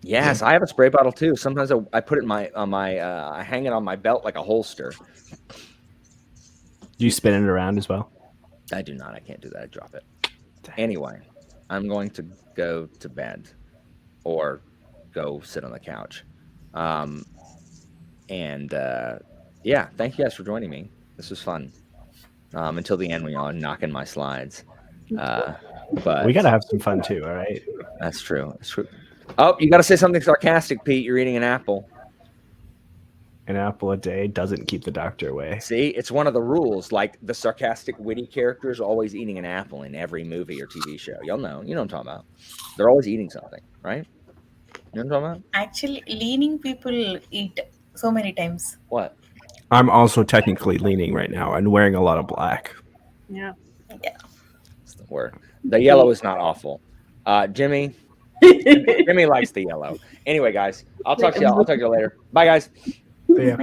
S1: Yes, I have a spray bottle too. Sometimes I put it in I hang it on my belt like a holster.
S7: Do you spin it around as well?
S1: I do not. I can't do that. I drop it. Anyway, I'm going to go to bed or go sit on the couch. Yeah, thank you guys for joining me. This was fun. Until the end when y'all are knocking my slides. But
S7: We gotta have some fun too, all right?
S1: That's true. That's true. Oh, you got to say something sarcastic, Pete. You're eating an apple.
S7: An apple a day doesn't keep the doctor away.
S1: See, it's one of the rules. Like the sarcastic, witty characters always eating an apple in every movie or TV show. Y'all know. You know what I'm talking about. They're always eating something, right? You know what I'm talking about?
S5: Actually, leaning people eat so many times.
S1: What?
S7: I'm also technically leaning right now and wearing a lot of black.
S6: Yeah.
S1: That's the word. The yellow is not awful. Jimmy likes the yellow. Anyway, guys, I'll talk to y'all. I'll talk to you later. Bye, guys.
S7: Yeah.